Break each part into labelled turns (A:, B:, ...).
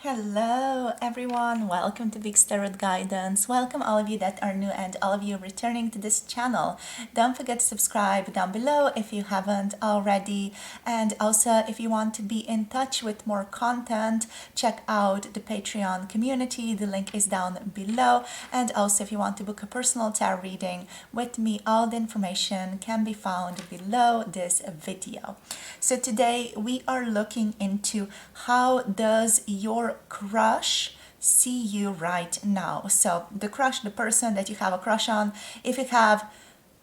A: Hello everyone, welcome to Big Tarot Guidance. Welcome all of you that are new and all of you returning to this channel. Don't forget to subscribe down below if you haven't already, and also if you want to be in touch with more content, check out the Patreon community. The link is down below. And also if you want to book a personal tarot reading with me, all the information can be found below this video. So today we are looking into how does your crush see you right now. So the crush, the person that you have a crush on, if you have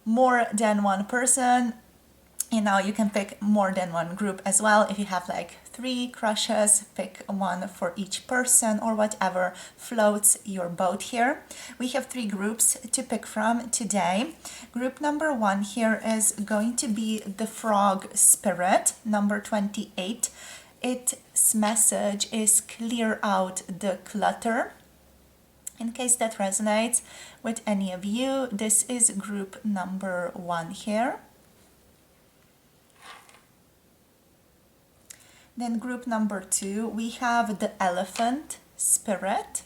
A: more than one person, you can pick more than one group as well. If you have like 3 crushes, pick one for each person or whatever floats your boat here. We have 3 groups to pick from today. Group number 1 here is going to be the frog spirit, number 28. Its message is clear out the clutter. In case that resonates with any of you, this is group number 1 here. Then group number 2, we have the elephant spirit.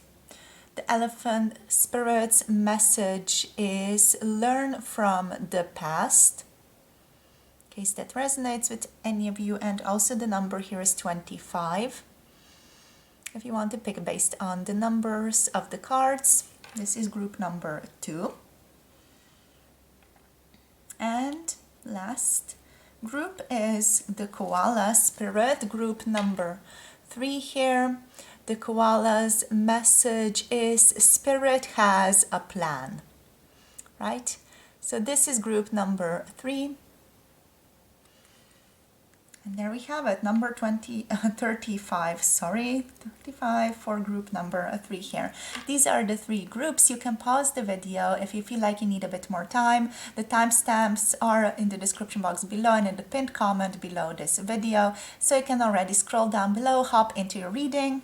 A: The elephant spirit's message is learn from the past. In case that resonates with any of you, and also the number here is 25. If you want to pick based on the numbers of the cards, this is group number 2. And last group is the koala spirit, group number 3 here. The koala's message is spirit has a plan, right? So this is group number 3. And there we have it, number 35 for group number 3 here. These are the 3 groups. You can pause the video if you feel like you need a bit more time. The timestamps are in the description box below and in the pinned comment below this video. So you can already scroll down below, hop into your reading.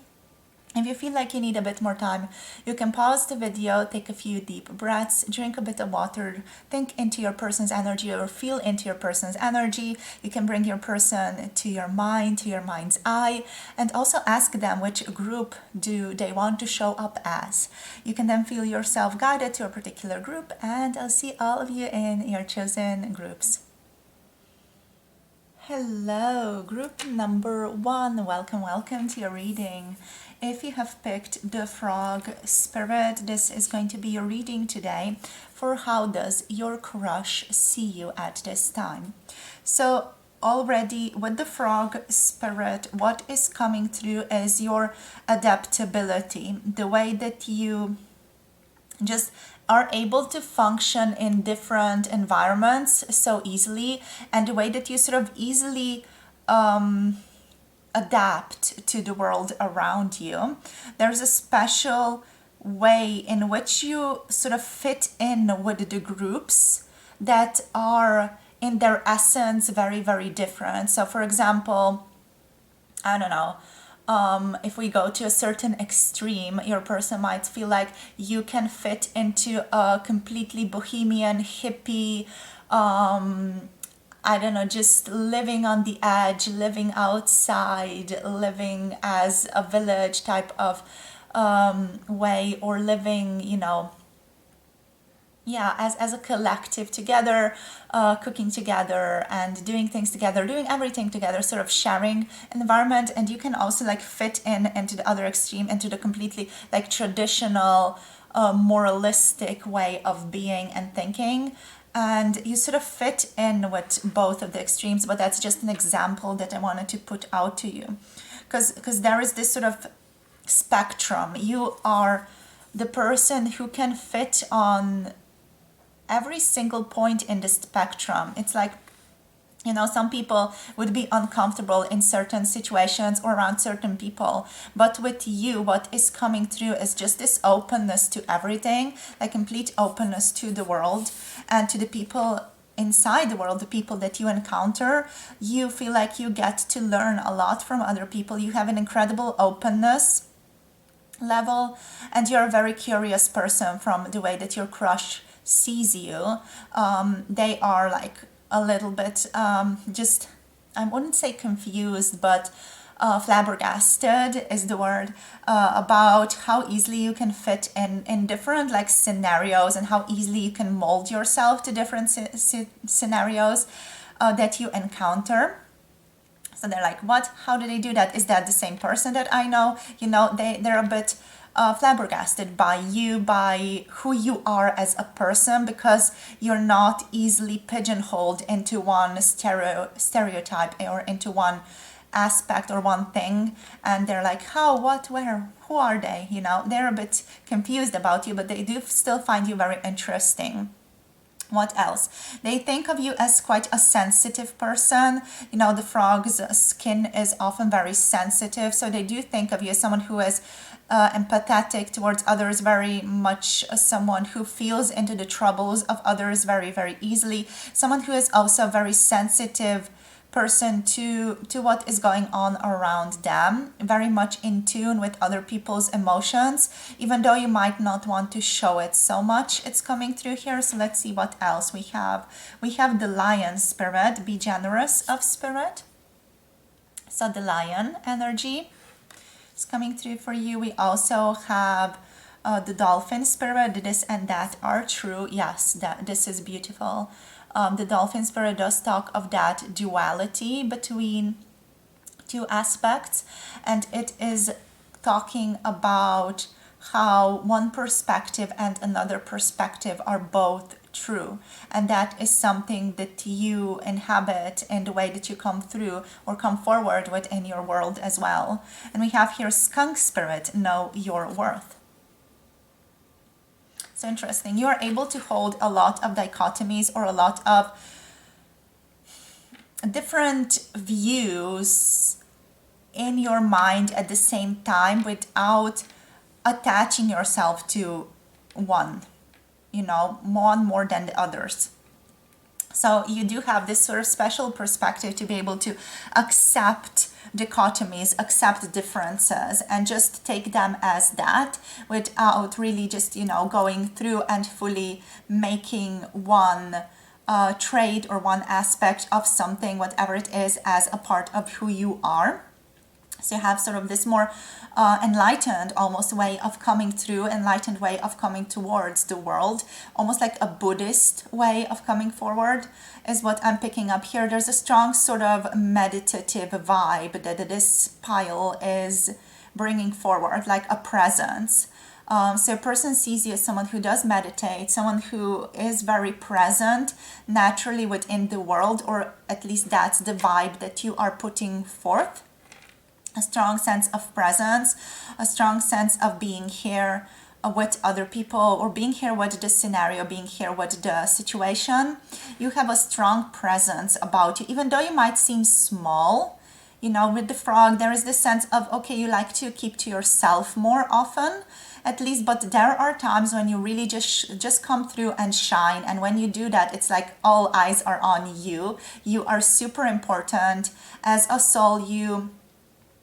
A: If you feel like you need a bit more time, you can pause the video, take a few deep breaths, drink a bit of water, think into your person's energy or feel into your person's energy. You can bring your person to your mind's eye, and also ask them which group do they want to show up as. You can then feel yourself guided to a particular group, and I'll see all of you in your chosen groups. Hello, group number 1. Welcome to your reading. If you have picked the frog spirit, this is going to be your reading today for how does your crush see you at this time. So already with the frog spirit, what is coming through is your adaptability, the way that you just are able to function in different environments so easily, and the way that you sort of easily adapt to the world around you. There's a special way in which you sort of fit in with the groups that are in their essence very, very different. So for example, I don't know, if we go to a certain extreme, your person might feel like you can fit into a completely bohemian, hippie, I don't know, just living on the edge, living outside, living as a village type of way, or living, as a collective together, cooking together and doing things together, doing everything together, sort of sharing an environment. And you can also like fit into the other extreme, into the completely like traditional, moralistic way of being and thinking. And you sort of fit in with both of the extremes, but that's just an example that I wanted to put out to you. Because there is this sort of spectrum. You are the person who can fit on every single point in the spectrum. It's like, some people would be uncomfortable in certain situations or around certain people. But with you, what is coming through is just this openness to everything, like complete openness to the world and to the people inside the world, the people that you encounter. You feel like you get to learn a lot from other people. You have an incredible openness level, and you're a very curious person from the way that your crush sees you. They are like a little bit I wouldn't say confused, but flabbergasted is the word, about how easily you can fit in different like scenarios, and how easily you can mold yourself to different scenarios that you encounter. So they're like, what? How do they do that? Is that the same person that I know? You know, they're a bit flabbergasted by you, by who you are as a person, because you're not easily pigeonholed into one stereotype or into one aspect or one thing. And they're like, how, what, where, who are they? You know, they're a bit confused about you, but they do still find you very interesting. What else? They think of you as quite a sensitive person. You know, the frog's skin is often very sensitive, so they do think of you as someone who is empathetic towards others, very much someone who feels into the troubles of others very, very easily. Someone who is also very sensitive person to what is going on around them, very much in tune with other people's emotions, even though you might not want to show it so much. It's coming through here. So let's see what else we have. We have the lion spirit. Be generous of spirit. So the lion energy is coming through for you. We also have the dolphin spirit. This and that are true. Yes, this is beautiful. The dolphin spirit does talk of that duality between two aspects, and it is talking about how one perspective and another perspective are both true, and that is something that you inhabit in the way that you come through or come forward with in your world as well. And we have here skunk spirit, know your worth. So interesting. You are able to hold a lot of dichotomies or a lot of different views in your mind at the same time without attaching yourself to one, you know, one more than the others. So you do have this sort of special perspective to be able to accept dichotomies, accept differences, and just take them as that without really just, you know, going through and fully making one trait or one aspect of something, whatever it is, as a part of who you are. So you have sort of this more enlightened almost way of coming through, enlightened way of coming towards the world, almost like a Buddhist way of coming forward is what I'm picking up here. There's a strong sort of meditative vibe that this pile is bringing forward, like a presence. So a person sees you as someone who does meditate, someone who is very present naturally within the world, or at least that's the vibe that you are putting forth. A strong sense of presence, a strong sense of being here with other people, or being here with the scenario, being here with the situation. You have a strong presence about you, even though you might seem small. You know, with the frog, there is this sense of, okay, you like to keep to yourself more often, at least, but there are times when you really just come through and shine. And when you do that, it's like all eyes are on you. You are super important as a soul. You,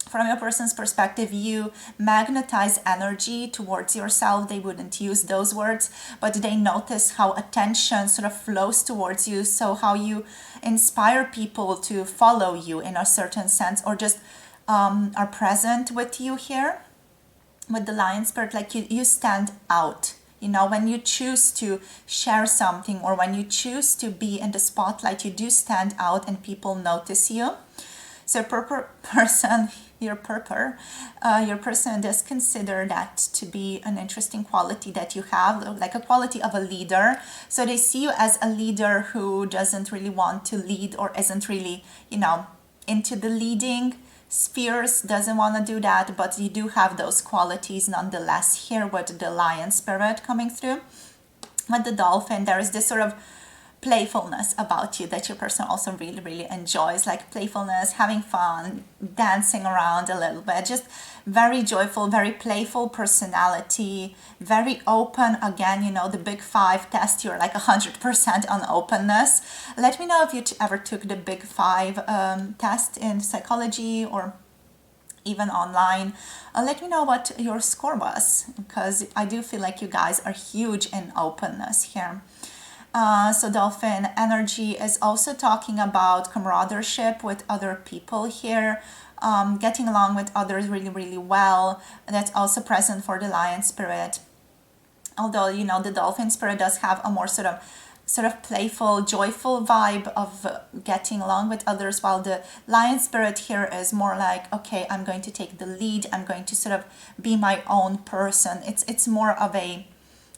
A: from a person's perspective, you magnetize energy towards yourself. They wouldn't use those words, but they notice how attention sort of flows towards you. So how you inspire people to follow you in a certain sense, or just are present with you here. With the lion spirit, like you stand out. You know, when you choose to share something, or when you choose to be in the spotlight, you do stand out and people notice you. So your person does consider that to be an interesting quality that you have, like a quality of a leader. So they see you as a leader who doesn't really want to lead, or isn't really, you know, into the leading spheres, doesn't want to do that, but you do have those qualities nonetheless here with the lion spirit coming through. With the dolphin, there is this sort of playfulness about you that your person also really, really enjoys, like playfulness, having fun, dancing around a little bit, just very joyful, very playful personality, very open. Again, you know, the big 5 test, you're like 100% on openness. Let me know if you ever took the big 5 test in psychology or even online. Let me know what your score was, because I do feel like you guys are huge in openness here. So dolphin energy is also talking about camaraderie with other people here, getting along with others really, really well. That's also present for the lion spirit. Although, you know, the dolphin spirit does have a more sort of playful, joyful vibe of getting along with others, while the lion spirit here is more like, okay, I'm going to take the lead, I'm going to sort of be my own person. It's more of a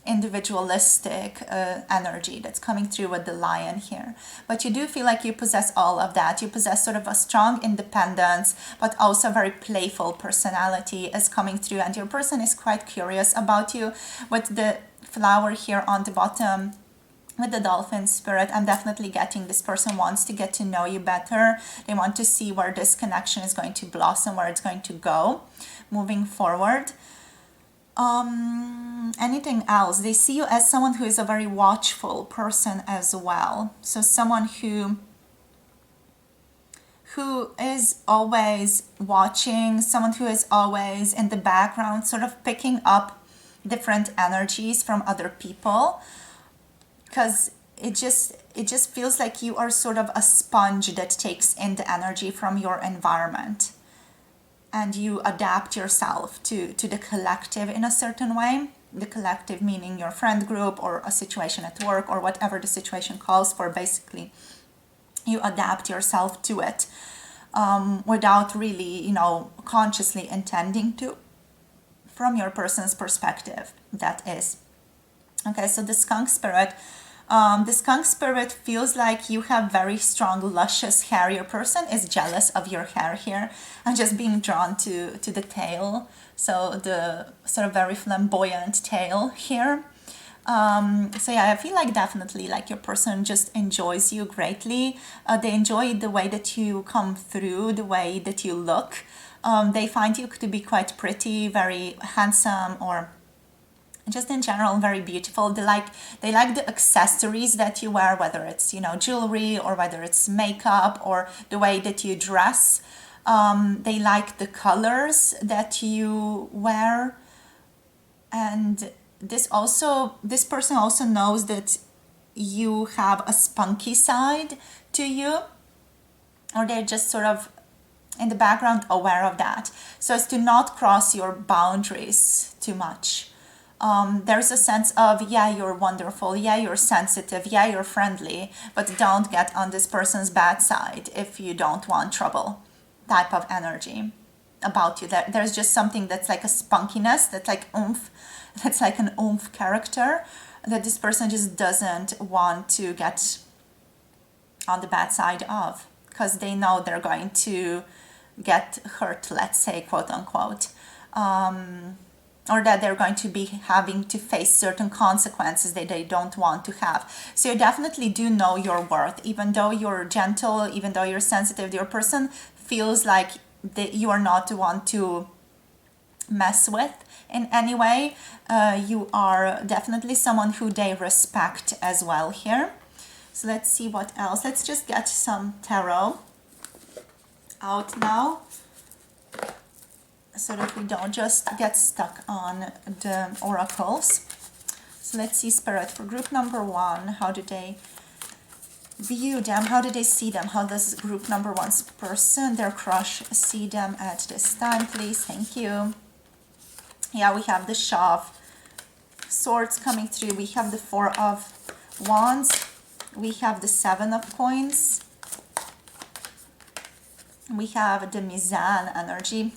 A: individualistic energy that's coming through with the lion here. But you do feel like you possess all of that. You possess sort of a strong independence, but also a very playful personality is coming through, and your person is quite curious about you. With the flower here on the bottom, with the dolphin spirit, I'm definitely getting this person wants to get to know you better. They want to see where this connection is going to blossom, where it's going to go moving forward. Anything else? They see you as someone who is a very watchful person as well. So someone who is always watching, someone who is always in the background, sort of picking up different energies from other people, because it just feels like you are sort of a sponge that takes in the energy from your environment, and you adapt yourself to the collective in a certain way. The collective meaning your friend group or a situation at work or whatever the situation calls for. Basically, you adapt yourself to it without really, you know, consciously intending to, from your person's perspective, that is. Okay, so the skunk spirit. The skunk spirit feels like you have very strong, luscious hair. Your person is jealous of your hair here and just being drawn to the tail. So the sort of very flamboyant tail here. So yeah, I feel like definitely like your person just enjoys you greatly. They enjoy the way that you come through, the way that you look. They find you to be quite pretty, very handsome, or just in general very beautiful. They like the accessories that you wear, whether it's, you know, jewelry or whether it's makeup or the way that you dress. They like the colors that you wear, and this person also knows that you have a spunky side to you, or they're just sort of in the background aware of that, so as to not cross your boundaries too much. There's a sense of, yeah, you're wonderful, yeah, you're sensitive, yeah, you're friendly, but don't get on this person's bad side if you don't want trouble type of energy about you. There's just something that's like a spunkiness, that's like oomph, that's like an oomph character that this person just doesn't want to get on the bad side of, because they know they're going to get hurt, let's say, quote unquote. Or that they're going to be having to face certain consequences that they don't want to have. So you definitely do know your worth. Even though you're gentle, even though you're sensitive, your person feels like that you are not the one to mess with in any way. You are definitely someone who they respect as well here. So let's see what else. Let's just get some tarot out now, so that we don't just get stuck on the oracles. So let's see, Spirit, for group number 1, how do they view them? How do they see them? How does group number 1's person, their crush, see them at this time, please? Thank you. Yeah, we have the Shove Swords coming through. We have the 4 of Wands. We have the 7 of Coins. We have the Mizan energy.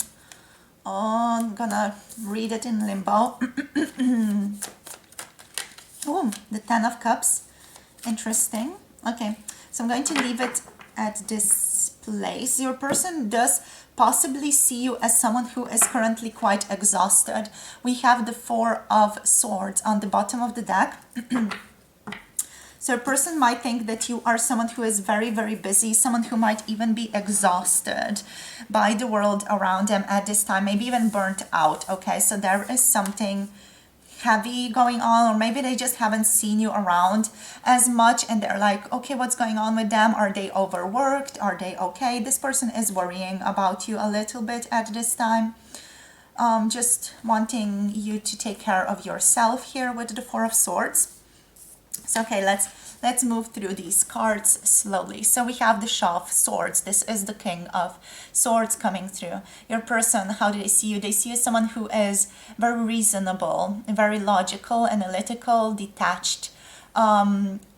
A: Oh, I'm gonna read it in limbo. Oh, the 10 of Cups. Interesting. Okay, so I'm going to leave it at this place. Your person does possibly see you as someone who is currently quite exhausted. We have the 4 of Swords on the bottom of the deck. So a person might think that you are someone who is very, very busy, someone who might even be exhausted by the world around them at this time, maybe even burnt out, okay? So there is something heavy going on, or maybe they just haven't seen you around as much and they're like, okay, what's going on with them? Are they overworked? Are they okay? This person is worrying about you a little bit at this time. Just wanting you to take care of yourself here with the 4 of Swords. So okay, let's move through these cards slowly. So we have the Shaw of Swords. This is the King of Swords coming through. Your person, how do they see you? They see you as someone who is very reasonable, very logical, analytical, detached,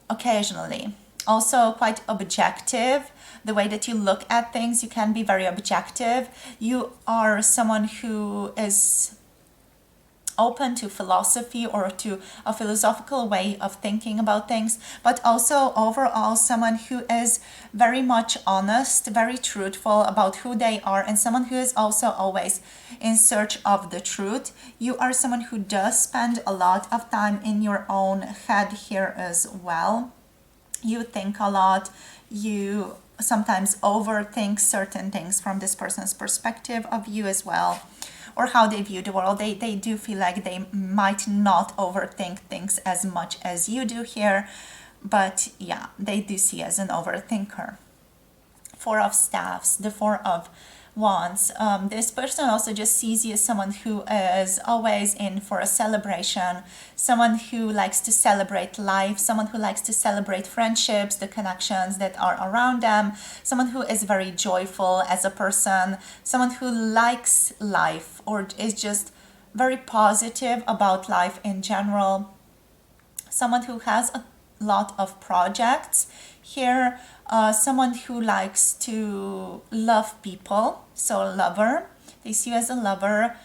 A: occasionally. Also quite objective. The way that you look at things, you can be very objective. You are someone who is open to philosophy or to a philosophical way of thinking about things, but also overall someone who is very much honest, very truthful about who they are, and someone who is also always in search of the truth. You are someone who does spend a lot of time in your own head here as well. You think a lot, you sometimes overthink certain things from this person's perspective of you as well, or how they view the world. They do feel like they might not overthink things as much as you do here, but yeah, they do see as an overthinker. Four of Staffs, the Four of Wands. This person also just sees you as someone who is always in for a celebration, someone who likes to celebrate life, someone who likes to celebrate friendships, the connections that are around them, someone who is very joyful as a person, someone who likes life or is just very positive about life in general, someone who has a lot of projects here, someone who likes to love people, so lover. They see you as a lover.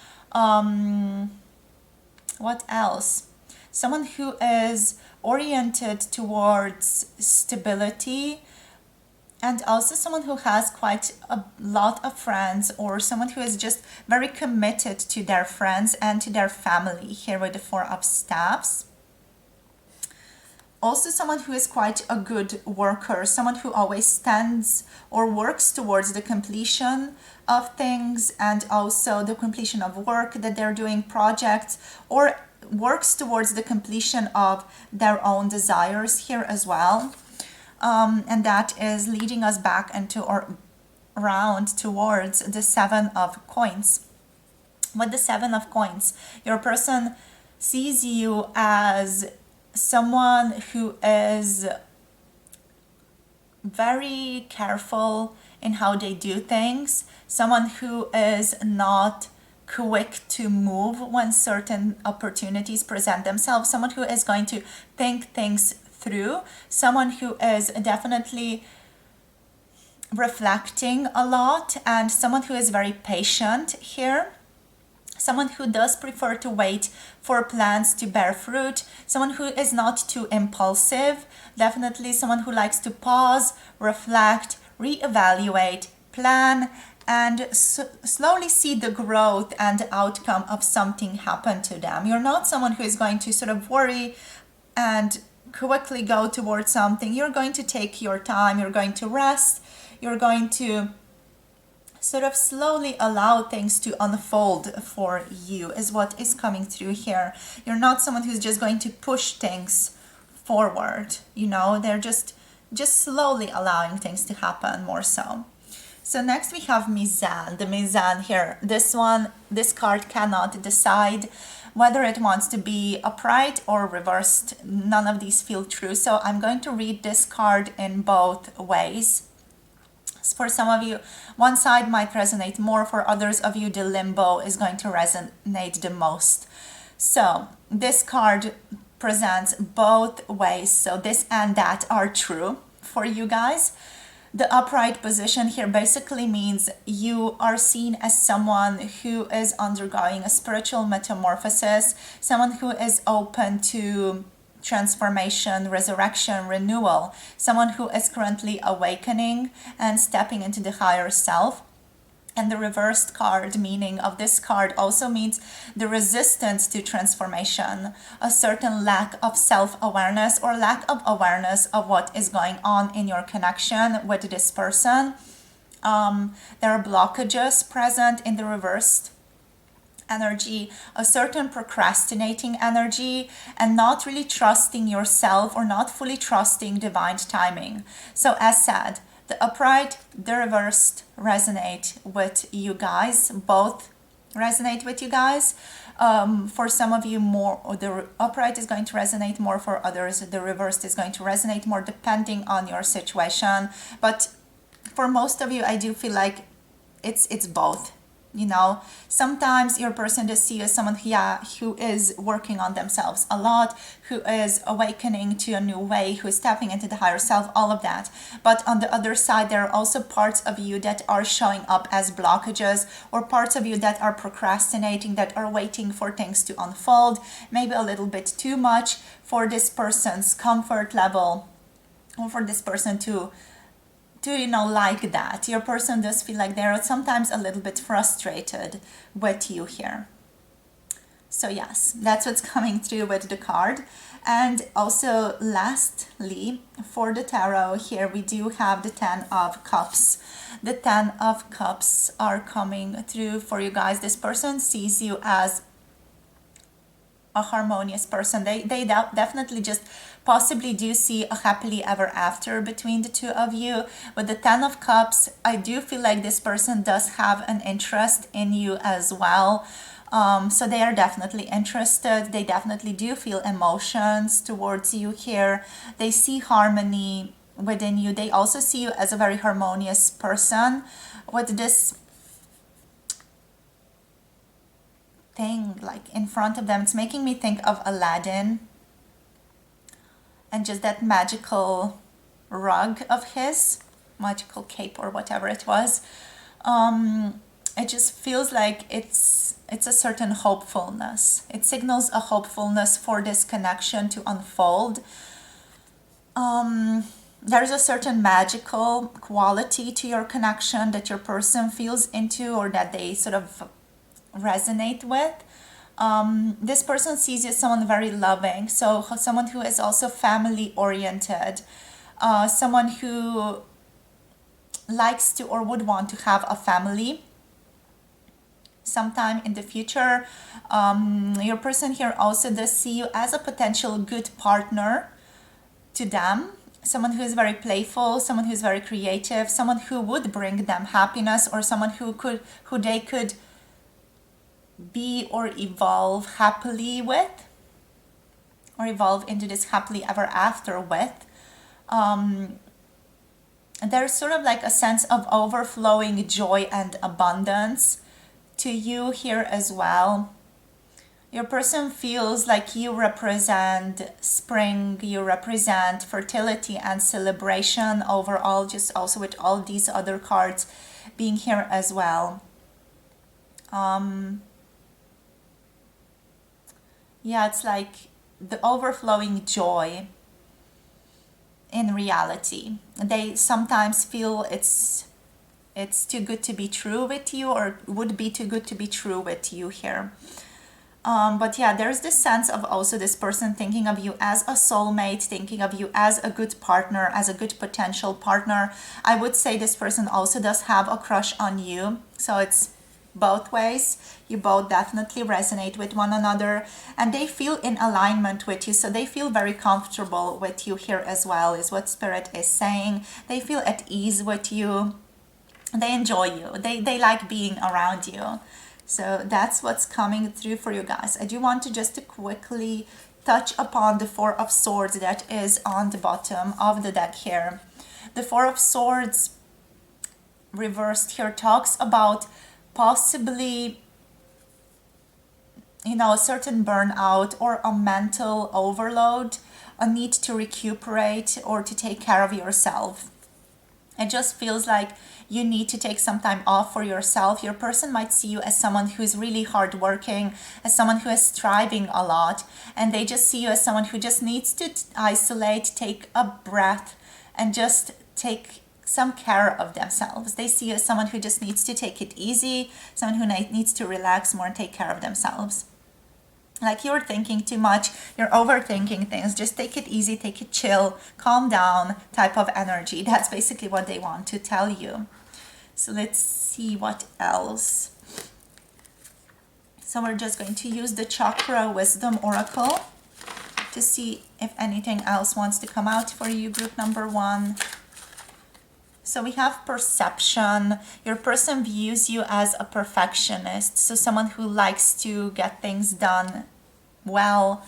A: What else? Someone who is oriented towards stability, and also someone who has quite a lot of friends, or someone who is just very committed to their friends and to their family here with the Four of Staffs. Also someone who is quite a good worker, someone who always stands or works towards the completion of things, and also the completion of work that they're doing, projects, or works towards the completion of their own desires here as well. And that is leading us back into or around towards the Seven of Coins. With the Seven of Coins, your person sees you as someone who is very careful in how they do things, someone who is not quick to move when certain opportunities present themselves, someone who is going to think things through, someone who is definitely reflecting a lot, and someone who is very patient here. Someone who does prefer to wait for plans to bear fruit, someone who is not too impulsive, definitely someone who likes to pause, reflect, reevaluate, plan, and slowly see the growth and outcome of something happen to them. You're not someone who is going to sort of worry and quickly go towards something. You're going to take your time, you're going to rest, you're going to sort of slowly allow things to unfold for you, is what is coming through here. You're not someone who's just going to push things forward, you know, they're just slowly allowing things to happen more so. So next we have Mizan. The Mizan here, this card cannot decide whether it wants to be upright or reversed. None of these feel true, so I'm going to read this card in both ways. For some of you, one side might resonate more. For others of you, the limbo is going to resonate the most. So this card presents both ways. So this and that are true for you guys. The upright position here basically means you are seen as someone who is undergoing a spiritual metamorphosis, someone who is open to transformation, resurrection, renewal, someone who is currently awakening and stepping into the higher self. And the reversed card meaning of this card also means the resistance to transformation, a certain lack of self-awareness or lack of awareness of what is going on in your connection with this person. There are blockages present in the reversed energy, a certain procrastinating energy, and not really trusting yourself or not fully trusting divine timing. So as said, the upright, the reversed resonate with you guys, both resonate with you guys. For some of you more, or the upright is going to resonate more. For others, the reversed is going to resonate more, depending on your situation. But for most of you, I do feel like it's both. You know, sometimes your person just see you as someone who is working on themselves a lot, who is awakening to a new way, who is tapping into the higher self, all of that. But on the other side, there are also parts of you that are showing up as blockages, or parts of you that are procrastinating, that are waiting for things to unfold, maybe a little bit too much for this person's comfort level, or for this person to like that. Your person does feel like they're sometimes a little bit frustrated with you here. So yes, that's what's coming through with the card. And also lastly, for the tarot here, we do have the 10 of Cups. The 10 of Cups are coming through for you guys. This person sees you as a harmonious person. They definitely just possibly do see a happily ever after between the two of you. With the 10 of Cups, I do feel like this person does have an interest in you as well. So they are definitely interested. They definitely do feel emotions towards you here. They see harmony within you. They also see you as a very harmonious person. With this thing like in front of them, it's making me think of Aladdin and just that magical rug of his, magical cape or whatever it was. It just feels like it's a certain hopefulness. It signals a hopefulness for this connection to unfold. There's a certain magical quality to your connection that your person feels into, or that they sort of resonate with. This person sees you as someone very loving, so someone who is also family oriented, someone who likes to or would want to have a family sometime in the future. Your person here also does see you as a potential good partner to them, someone who is very playful, someone who is very creative, someone who would bring them happiness, or someone who they could be or evolve happily with, or evolve into this happily ever after with. There's sort of like a sense of overflowing joy and abundance to you here as well. Your person feels like you represent spring, you represent fertility and celebration overall, just also with all these other cards being here as well. Yeah, it's like the overflowing joy in reality. They sometimes feel it's too good to be true with you, or would be too good to be true with you here. But yeah, there's this sense of also this person thinking of you as a soulmate, thinking of you as a good partner, as a good potential partner. I would say this person also does have a crush on you. So it's both ways. You both definitely resonate with one another, and they feel in alignment with you. So they feel very comfortable with you here as well, is what Spirit is saying. They feel at ease with you. They enjoy you. They like being around you. So that's what's coming through for you guys. I do want to just quickly touch upon the Four of Swords that is on the bottom of the deck here. The Four of Swords reversed here talks about possibly, a certain burnout or a mental overload, a need to recuperate or to take care of yourself. It just feels like you need to take some time off for yourself. Your person might see you as someone who's really hardworking, as someone who is striving a lot, and they just see you as someone who just needs to isolate, take a breath, and just take some care of themselves. They see you as someone who just needs to take it easy, someone who needs to relax more and take care of themselves. Like you're thinking too much, you're overthinking things, just take it easy, take it chill, calm down type of energy. That's basically what they want to tell you. So let's see what else. So we're just going to use the Chakra Wisdom Oracle to see if anything else wants to come out for you, group number 1. So we have perception. Your person views you as a perfectionist, so someone who likes to get things done well,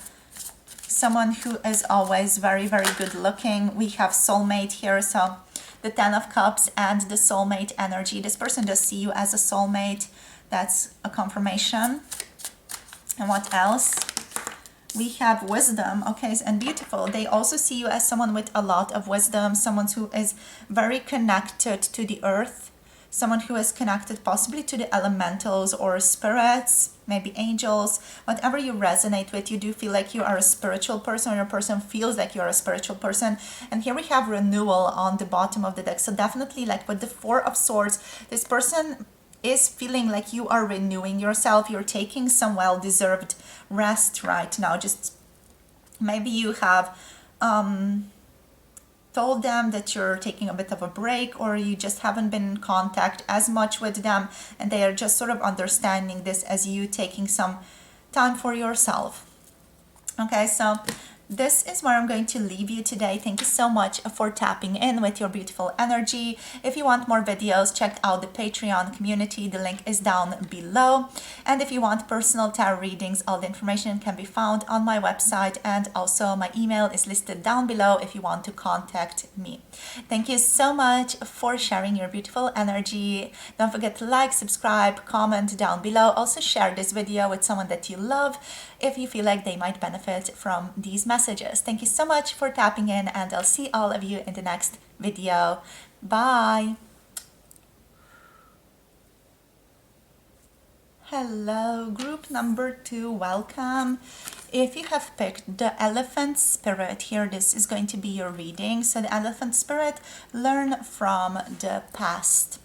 A: someone who is always very, very good looking. We have soulmate here, so the 10 of Cups and the soulmate energy. This person does see you as a soulmate. That's a confirmation. And what else? We have wisdom, okay, and beautiful. They also see you as someone with a lot of wisdom, someone who is very connected to the earth, someone who is connected possibly to the elementals or spirits, maybe angels, whatever you resonate with. You do feel like you are a spiritual person, or your person feels like you're a spiritual person. And here we have renewal on the bottom of the deck. So definitely, like with the Four of Swords, this person is feeling like you are renewing yourself. You're taking some well-deserved rest right now. Just maybe you have told them that you're taking a bit of a break, or you just haven't been in contact as much with them, and they are just sort of understanding this as you taking some time for yourself. Okay, so this is where I'm going to leave you today. Thank you so much for tapping in with your beautiful energy. If you want more videos, check out the Patreon community. The link is down below. And if you want personal tarot readings, all the information can be found on my website, and also my email is listed down below if you want to contact me. Thank you so much for sharing your beautiful energy. Don't forget to like, subscribe, comment down below. Also share this video with someone that you love if you feel like they might benefit from these messages. Thank you so much for tapping in, and I'll see all of you in the next video. Bye. Hello, group number 2, welcome. If you have picked the Elephant Spirit here, this is going to be your reading. So the Elephant Spirit, learn from the past.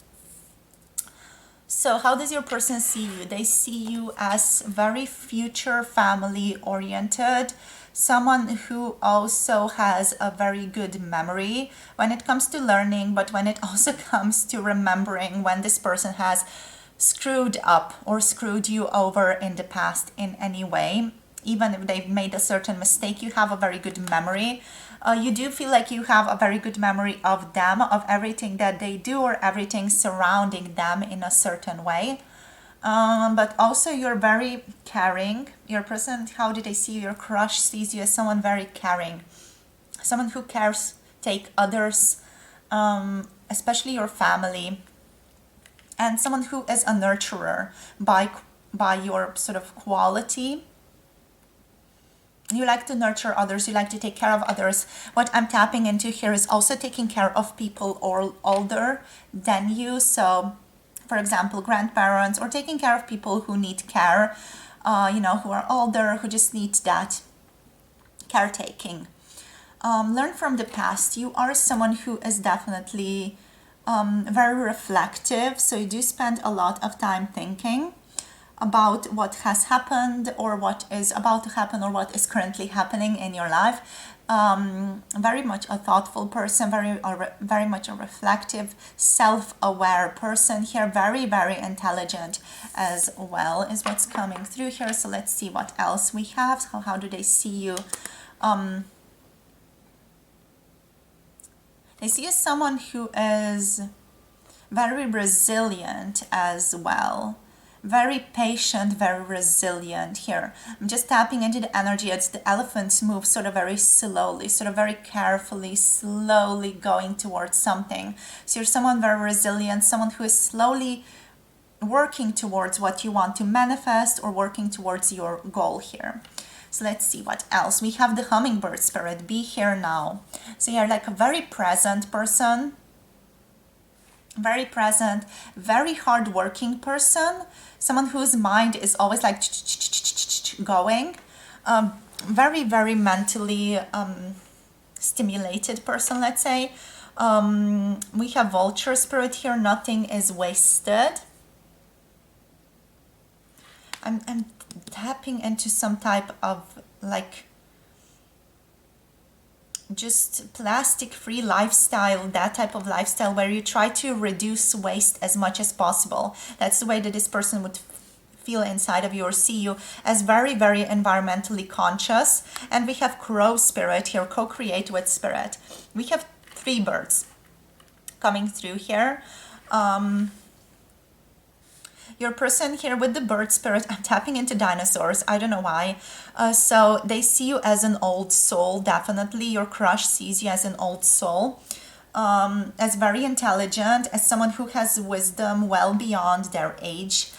A: So how does your person see you? They see you as very future family oriented, someone who also has a very good memory when it comes to learning, but when it also comes to remembering when this person has screwed up or screwed you over in the past in any way. Even if they've made a certain mistake, you have a very good memory. You do feel like you have a very good memory of them, of everything that they do or everything surrounding them in a certain way. But also you're very caring. Your person, how do they see you? Your crush sees you as someone very caring. Someone who cares, take others, especially your family. And someone who is a nurturer by your sort of quality. You like to nurture others, you like to take care of others. What I'm tapping into here is also taking care of people or older than you. So, for example, grandparents, or taking care of people who need care, who are older, who just need that caretaking. Learn from the past. You are someone who is definitely very reflective. So you do spend a lot of time thinking about what has happened or what is about to happen or what is currently happening in your life. Very much a thoughtful person, very much a reflective, self-aware person here, very, very intelligent as well is what's coming through here. So let's see what else we have. So how do they see you? They see you as someone who is very resilient as well. Very patient, very resilient here. I'm just tapping into the energy as the elephants move sort of very slowly, sort of very carefully, slowly going towards something. So you're someone very resilient, someone who is slowly working towards what you want to manifest or working towards your goal here. So let's see what else. We have the hummingbird spirit, be here now. So you're like a very present person, very present, very hardworking person, someone whose mind is always like going, very, very mentally stimulated person, let's say. We have vulture spirit here, nothing is wasted. I'm tapping into some type of like just plastic-free lifestyle, that type of lifestyle where you try to reduce waste as much as possible. That's the way that this person would feel inside of you or see you, as very, very environmentally conscious. And we have crow spirit here, co-create with spirit. We have 3 birds. coming through here. Your person here with the bird spirit, I'm tapping into dinosaurs, I don't know why. So they see you as an old soul, definitely. Your crush sees you as an old soul, as very intelligent, as someone who has wisdom well beyond their age.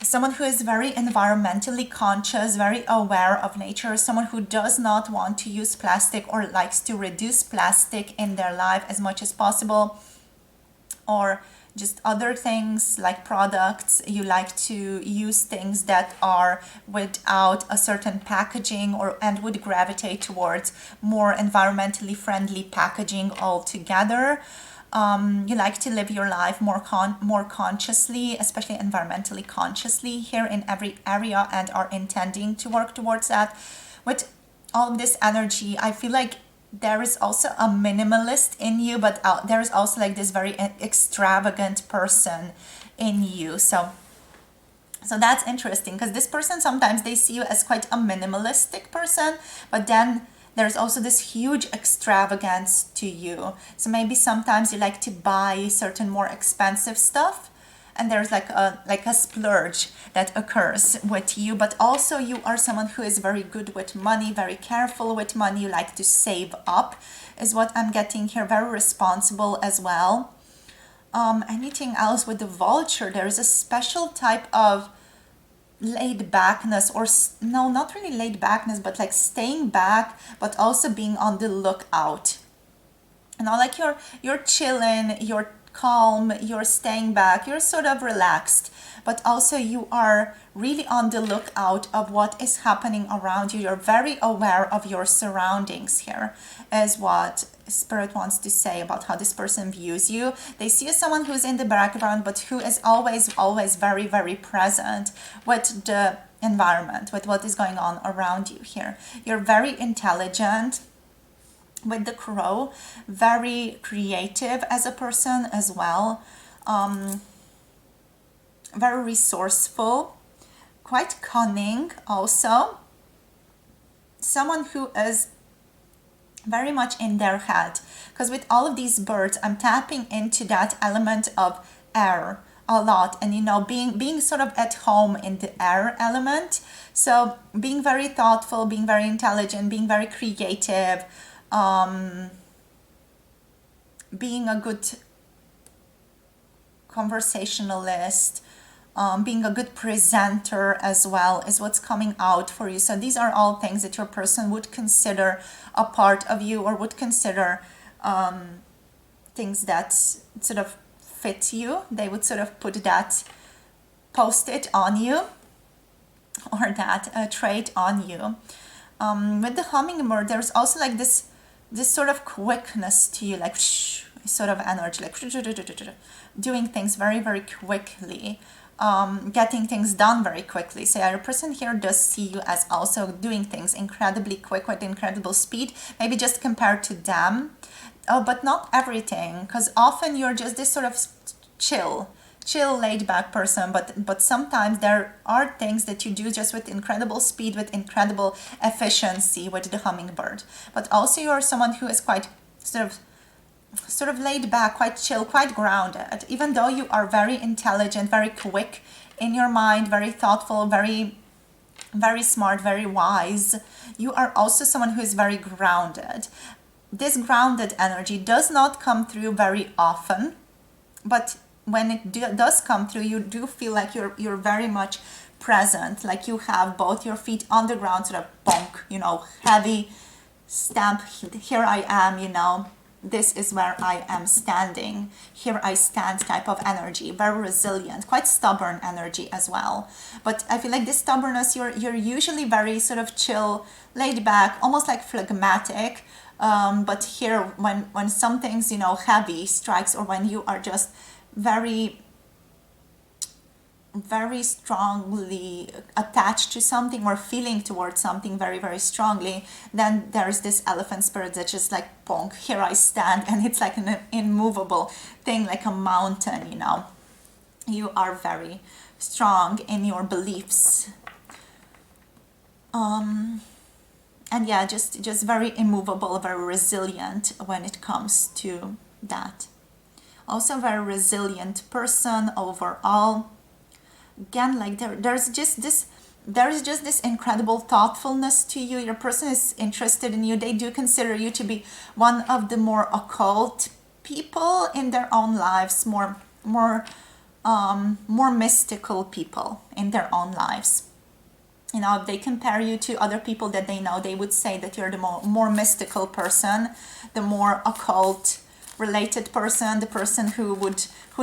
A: Someone who is very environmentally conscious, very aware of nature, someone who does not want to use plastic or likes to reduce plastic in their life as much as possible, or just other things like products. You like to use things that are without a certain packaging, or and would gravitate towards more environmentally friendly packaging altogether. You like to live your life more consciously, especially environmentally consciously here in every area, and are intending to work towards that. With all of this energy, I feel like there is also a minimalist in you, but there is also like this very extravagant person in you. So that's interesting, because this person, sometimes they see you as quite a minimalistic person, but then there's also this huge extravagance to you. So maybe sometimes you like to buy certain more expensive stuff, and there's like a splurge that occurs with you. But also you are someone who is very good with money, very careful with money. You like to save up, is what I'm getting here. Very responsible as well. Anything else with the vulture? There is a special type of laid backness, or no, not really laid backness, but like staying back, but also being on the lookout. You know, like you're chilling, you're calm, you're staying back, you're sort of relaxed, but also you are really on the lookout of what is happening around you. You're very aware of your surroundings here, is what Spirit wants to say about how this person views you. They see you as someone who's in the background, but who is always very, very present with the environment, with what is going on around you here. You're very intelligent with the crow, very creative as a person as well, very resourceful, quite cunning also, someone who is very much in their head, because with all of these birds I'm tapping into that element of air a lot, and you know, being sort of at home in the air element. So being very thoughtful, being very intelligent, being very creative, being a good conversationalist, being a good presenter as well, is what's coming out for you. So these are all things that your person would consider a part of you, or would consider things that sort of fit you. They would sort of put that post-it on you, or that trait on you. With the hummingbird, there's also like this sort of quickness to you, like sort of energy, like doing things very, very quickly, getting things done very quickly. So your person here does see you as also doing things incredibly quick, with incredible speed, maybe just compared to them. But not everything, because often you're just this sort of chill, laid back person, but sometimes there are things that you do just with incredible speed, with incredible efficiency with the hummingbird. But also you're someone who is quite sort of laid back, quite chill, quite grounded, even though you are very intelligent, very quick in your mind, very thoughtful, very, very smart, very wise. You are also someone who is very grounded. This grounded energy does not come through very often, but when it does come through, you do feel like you're very much present, like you have both your feet on the ground, sort of bonk, you know, heavy stamp. Here I am, you know, this is where I am standing. Here I stand type of energy, very resilient, quite stubborn energy as well. But I feel like this stubbornness, you're usually very sort of chill, laid back, almost like phlegmatic. But here, when something's, you know, heavy strikes, or when you are just very, very strongly attached to something, or feeling towards something very, very strongly, then there's this elephant spirit that just like, bonk, here I stand, and it's like an immovable thing, like a mountain, you know. You are very strong in your beliefs. And yeah, just very immovable, very resilient when it comes to that. Also a very resilient person overall. Again, like there's just this incredible thoughtfulness to you. Your person is interested in you. They do consider you to be one of the more occult people in their own lives, more mystical people in their own lives. You know, if they compare you to other people that they know, they would say that you're the more mystical person, the more occult related person, the person who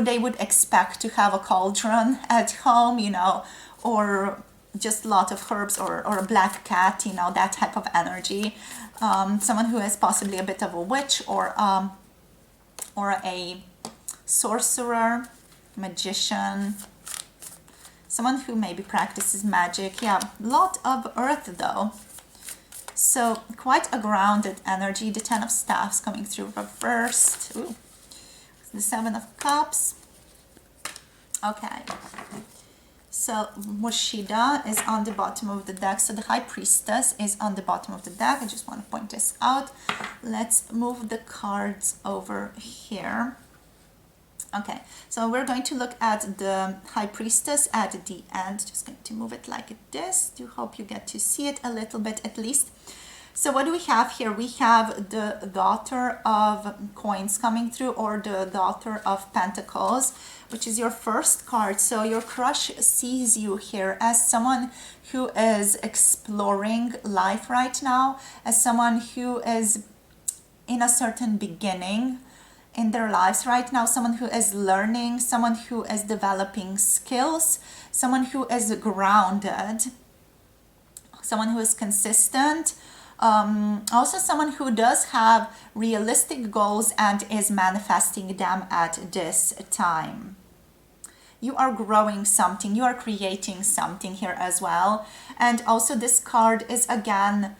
A: they would expect to have a cauldron at home, you know, or just a lot of herbs, or a black cat, you know, that type of energy. Someone who is possibly a bit of a witch, or a sorcerer, magician, someone who maybe practices magic. Yeah, lot of earth though. So quite a grounded energy. The 10 of Staffs coming through reversed. Ooh. The 7 of Cups. Okay. So Mushida is on the bottom of the deck. So the High Priestess is on the bottom of the deck. I just want to point this out. Let's move the cards over here. Okay, so we're going to look at the High Priestess at the end. Just going to move it like this to hope you get to see it a little bit at least. So what do we have here? We have the Daughter of Coins coming through, or the Daughter of Pentacles, which is your first card. So your crush sees you here as someone who is exploring life right now, as someone who is in a certain beginning in their lives right now, someone who is learning, someone who is developing skills, someone who is grounded, someone who is consistent, also someone who does have realistic goals and is manifesting them at this time. You are growing something, you are creating something here as well. And also this card is again,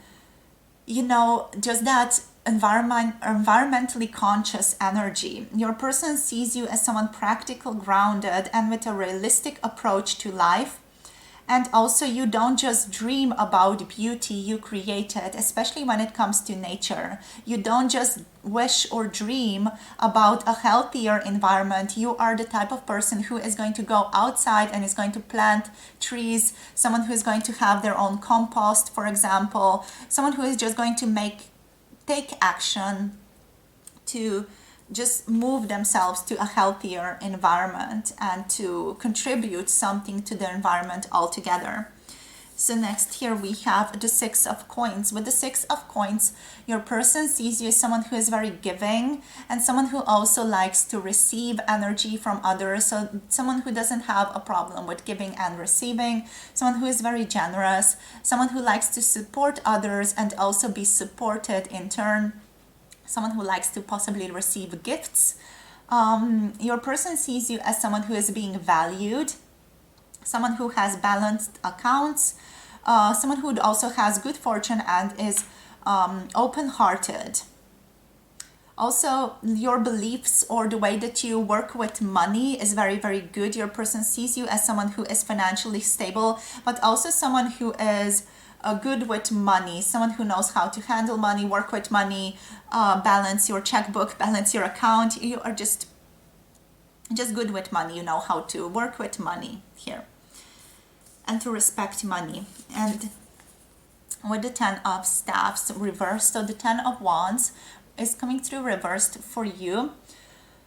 A: you know, just that environmentally conscious energy. Your person sees you as someone practical, grounded, and with a realistic approach to life. And also you don't just dream about beauty, you create it, especially when it comes to nature. You don't just wish or dream about a healthier environment. You are the type of person who is going to go outside and is going to plant trees, someone who is going to have their own compost, for example, someone who is just going to take action to just move themselves to a healthier environment and to contribute something to the environment altogether. So next here we have the 6 of Coins. With the 6 of Coins, your person sees you as someone who is very giving and someone who also likes to receive energy from others. So someone who doesn't have a problem with giving and receiving, someone who is very generous, someone who likes to support others and also be supported in turn, someone who likes to possibly receive gifts. Your person sees you as someone who is being valued, someone who has balanced accounts, someone who also has good fortune and is open-hearted. Also, your beliefs or the way that you work with money is very, very good. Your person sees you as someone who is financially stable, but also someone who is good with money, someone who knows how to handle money, work with money, balance your checkbook, balance your account. You are just good with money. You know how to work with money here and to respect money. And with the 10 of Staffs reversed, so the 10 of Wands is coming through reversed for you.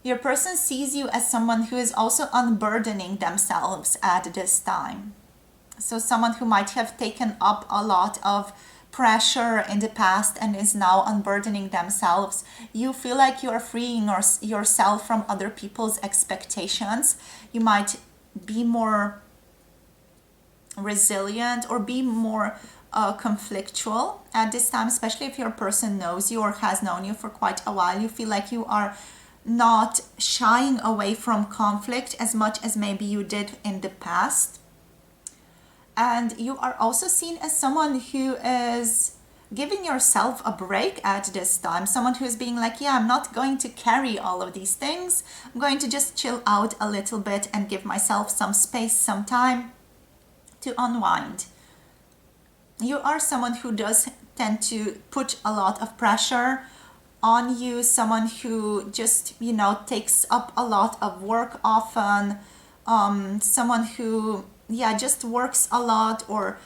A: Your person sees you as someone who is also unburdening themselves at this time. So someone who might have taken up a lot of pressure in the past and is now unburdening themselves. You feel like you are freeing yourself from other people's expectations. You might be more resilient or be more conflictual at this time, especially if your person knows you or has known you for quite a while. You feel like you are not shying away from conflict as much as maybe you did in the past. And you are also seen as someone who is giving yourself a break at this time. Someone who is being like, yeah, I'm not going to carry all of these things. I'm going to just chill out a little bit and give myself some space, some time to unwind. You are someone who does tend to put a lot of pressure on you, someone who just, you know, takes up a lot of work often, someone who, yeah, just works a lot, or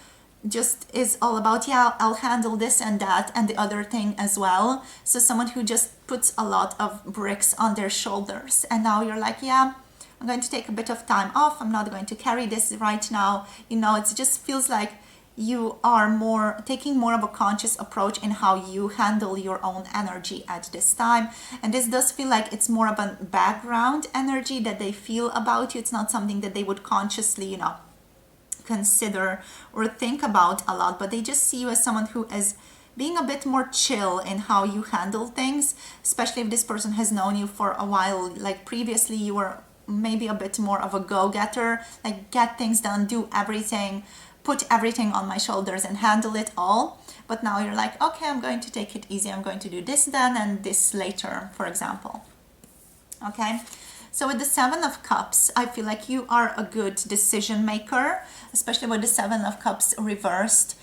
A: just is all about, yeah, I'll handle this and that and the other thing as well. So someone who just puts a lot of bricks on their shoulders, and now you're like, yeah, I'm going to take a bit of time off, I'm not going to carry this right now. You know, it just feels like you are more taking more of a conscious approach in how you handle your own energy at this time. And this does feel like it's more of a background energy that they feel about you. It's not something that they would consciously, you know, consider or think about a lot, but they just see you as someone who is being a bit more chill in how you handle things, especially if this person has known you for a while. Like previously you were maybe a bit more of a go-getter, like get things done, do everything, put everything on my shoulders and handle it all. But now you're like, okay, I'm going to take it easy, I'm going to do this then and this later, for example. Okay, so with the Seven of Cups, I feel like you are a good decision maker, especially with the Seven of Cups reversed.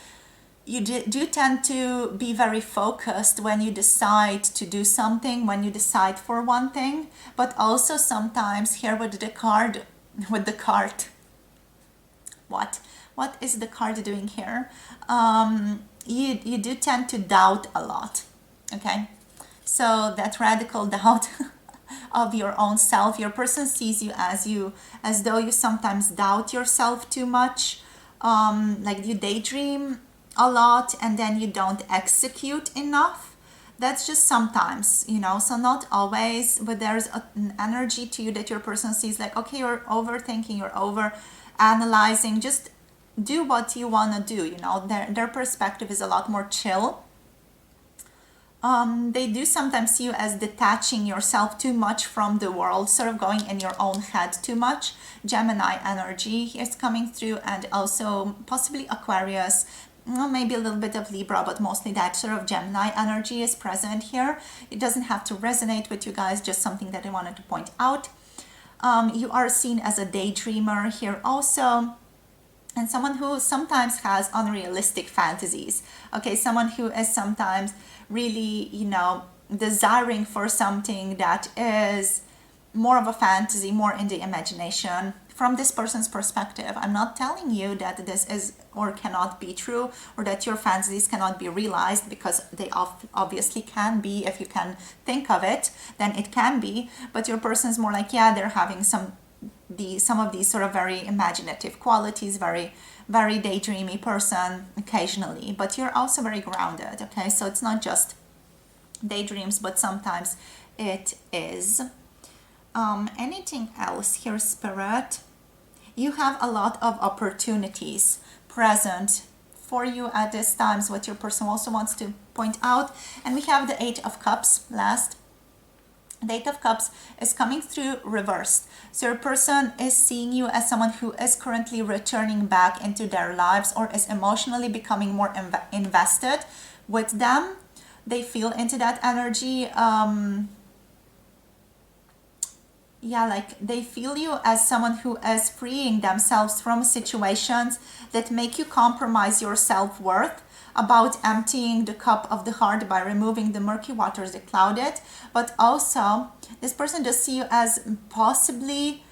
A: You do tend to be very focused when you decide to do something, when you decide for one thing, but also sometimes here with the card, what is the card doing here? You do tend to doubt a lot, okay? So that radical doubt of your own self, your person sees you as though you sometimes doubt yourself too much, like you daydream a lot and then you don't execute enough. That's just sometimes, you know, so not always, but there's an energy to you that your person sees like, okay, you're overthinking, you're over analyzing, just do what you want to do, you know. Their perspective is a lot more chill. They do sometimes see you as detaching yourself too much from the world, sort of going in your own head too much. Gemini energy is coming through, and also possibly Aquarius, maybe a little bit of Libra, but mostly that sort of Gemini energy is present here. It doesn't have to resonate with you guys, just something that I wanted to point out. You are seen as a daydreamer here also, and someone who sometimes has unrealistic fantasies. Okay, someone who is sometimes really, you know, desiring for something that is more of a fantasy, more in the imagination. From this person's perspective, I'm not telling you that this is or cannot be true, or that your fantasies cannot be realized, because they obviously can be. If you can think of it, then it can be. But your person's more like, yeah, they're having some of these sort of very imaginative qualities, very daydreamy person occasionally, but you're also very grounded. Okay, so it's not just daydreams, but sometimes it is. Anything else here, Spirit? You have a lot of opportunities present for you at this time, is what your person also wants to point out. And we have the Eight of Cups last. The Eight of Cups is coming through reversed. So your person is seeing you as someone who is currently returning back into their lives, or is emotionally becoming more invested with them. They feel into that energy. Yeah, like they feel you as someone who is freeing themselves from situations that make you compromise your self-worth, about emptying the cup of the heart by removing the murky waters that cloud it. But also, this person does see you as possibly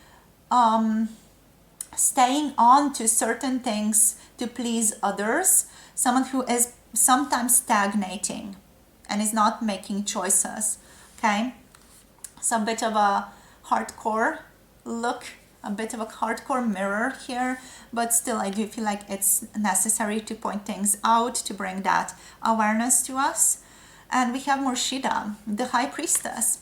A: staying on to certain things to please others, someone who is sometimes stagnating and is not making choices, okay? So a bit of a hardcore look, a bit of a hardcore mirror here, but still I do feel like it's necessary to point things out, to bring that awareness to us. And we have Murshida, the High Priestess.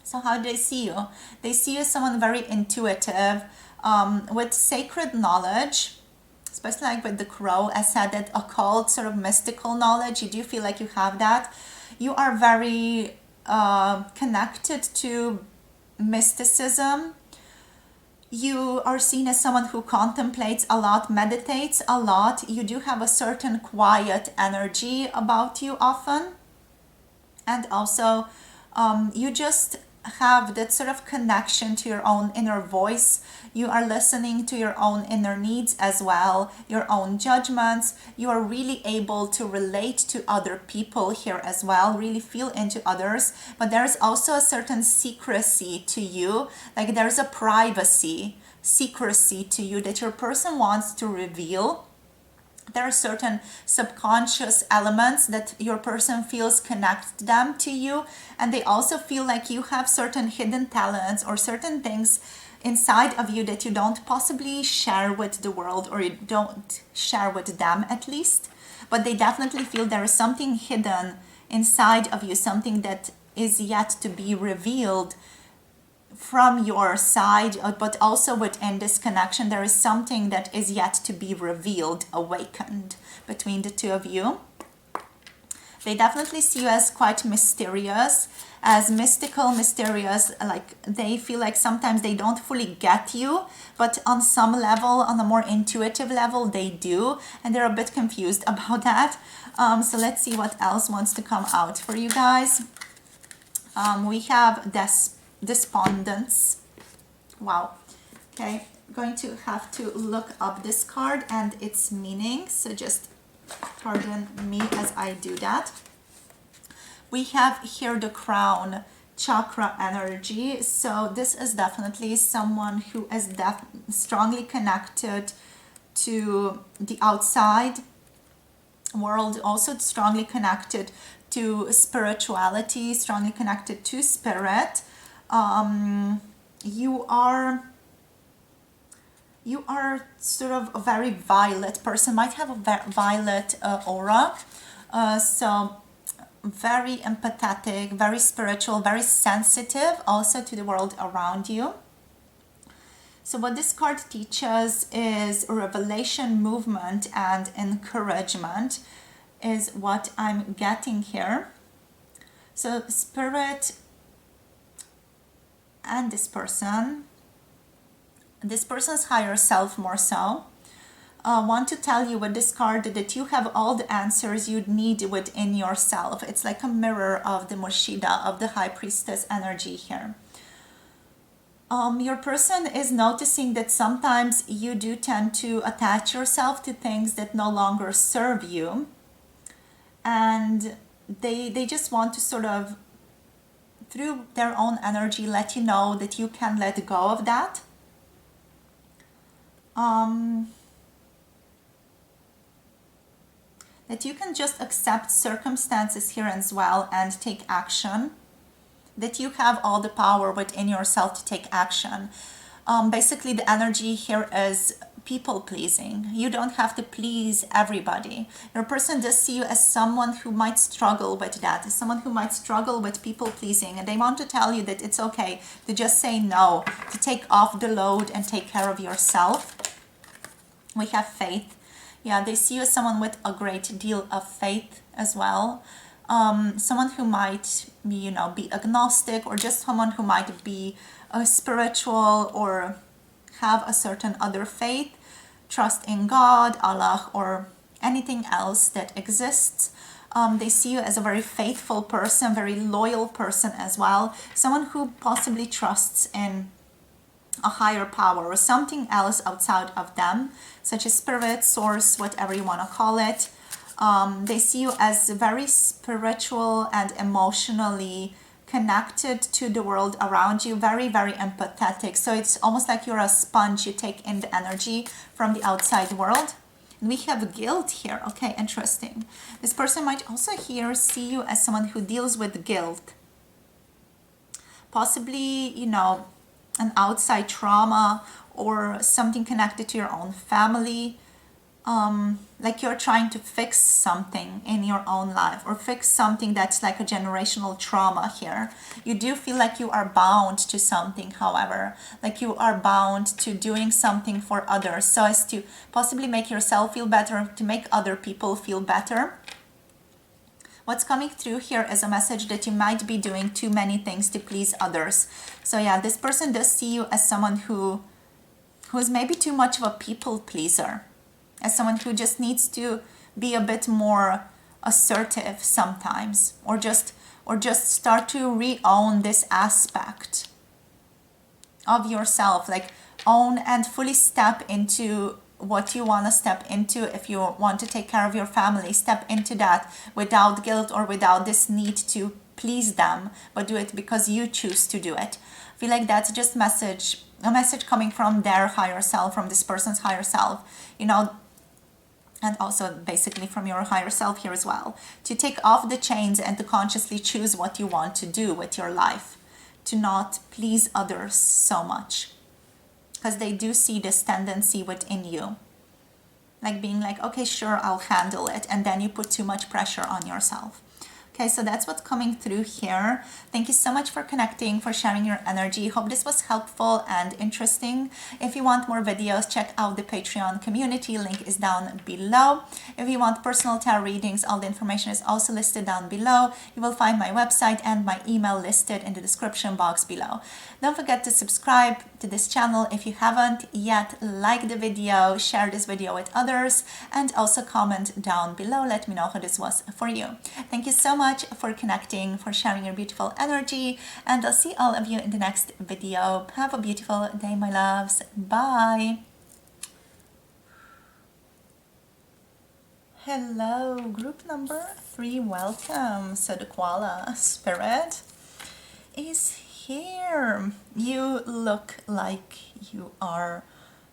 A: So how do they see you? They see you as someone very intuitive, with sacred knowledge, especially like with the crow. I said that occult, sort of mystical knowledge, you do feel like you have that. You are very connected to mysticism. You are seen as someone who contemplates a lot, meditates a lot. You do have a certain quiet energy about you often. And also, you just have that sort of connection to your own inner voice. You are listening to your own inner needs as well, your own judgments. You are really able to relate to other people here as well, really feel into others. But there's also a certain secrecy to you, like there's a privacy, secrecy to you that your person wants to reveal. There are certain subconscious elements that your person feels connect them to you, and they also feel like you have certain hidden talents or certain things inside of you that you don't possibly share with the world, or you don't share with them at least. But they definitely feel there is something hidden inside of you, something that is yet to be revealed from your side, but also within this connection, there is something that is yet to be revealed, awakened between the two of you. They definitely see you as quite mysterious, as mystical, mysterious, like they feel like sometimes they don't fully get you, but on some level, on a more intuitive level, they do, and they're a bit confused about that. So let's see what else wants to come out for you guys. We have despondence. Wow. Okay, going to have to look up this card and its meaning, so just pardon me as I do that. We have here the crown chakra energy, so this is definitely someone who is strongly connected to the outside world, also strongly connected to spirituality, strongly connected to spirit. You are sort of a very violet person, might have a violet aura, so very empathetic, very spiritual, very sensitive also to the world around you. So what this card teaches is revelation, movement, and encouragement is what I'm getting here. So spirit and this person's higher self more so, want to tell you with this card that you have all the answers you need within yourself. It's like a mirror of the Moshida, of the High Priestess energy here. Your person is noticing that sometimes you do tend to attach yourself to things that no longer serve you, and they just want to sort of, through their own energy, let you know that you can let go of that. That you can just accept circumstances here as well and take action. That you have all the power within yourself to take action. Basically, the energy here is people pleasing. You don't have to please everybody. Your person does see you as someone who might struggle with that, as someone who might struggle with people pleasing, and they want to tell you that it's okay to just say no, to take off the load and take care of yourself. We have faith. Yeah, they see you as someone with a great deal of faith as well. Someone who might be, be agnostic, or just someone who might be spiritual or have a certain other faith, trust in God, Allah, or anything else that exists. They see you as a very faithful person, very loyal person as well. Someone who possibly trusts in a higher power or something else outside of them, such as spirit, source, whatever you want to call it. They see you as very spiritual and emotionally connected to the world around you, very, very empathetic. So it's almost like you're a sponge, you take in the energy from the outside world. And we have guilt here. Okay, interesting. This person might also here see you as someone who deals with guilt. Possibly, an outside trauma or something connected to your own family. Like you're trying to fix something in your own life, or fix something that's like a generational trauma here. You do feel like you are bound to something, however, like you are bound to doing something for others, so as to possibly make yourself feel better, to make other people feel better. What's coming through here is a message that you might be doing too many things to please others. So yeah, this person does see you as someone who is maybe too much of a people pleaser, as someone who just needs to be a bit more assertive sometimes, or just or just start to re-own this aspect of yourself, like own and fully step into what you want to step into. If you want to take care of your family, step into that without guilt or without this need to please them, but do it because you choose to do it. I feel like that's just a message coming from their higher self, from this person's higher self, you know, and also basically from your higher self here as well, to take off the chains and to consciously choose what you want to do with your life, to not please others so much, because they do see this tendency within you, like being like, okay, sure, I'll handle it, and then you put too much pressure on yourself. Okay, so that's what's coming through here. Thank you so much for connecting, for sharing your energy. Hope this was helpful and interesting. If you want more videos, check out the Patreon community. Link is down below. If you want personal tarot readings, all the information is also listed down below. You will find my website and my email listed in the description box below. Don't forget to subscribe to this channel if you haven't yet. Like the video, share this video with others, and also comment down below. Let me know how this was for you. Thank you so much for connecting, for sharing your beautiful energy, and I'll see all of you in the next video. Have a beautiful day, my loves. Bye. Hello, group number 3, welcome. So the Koala spirit is here. You look like you are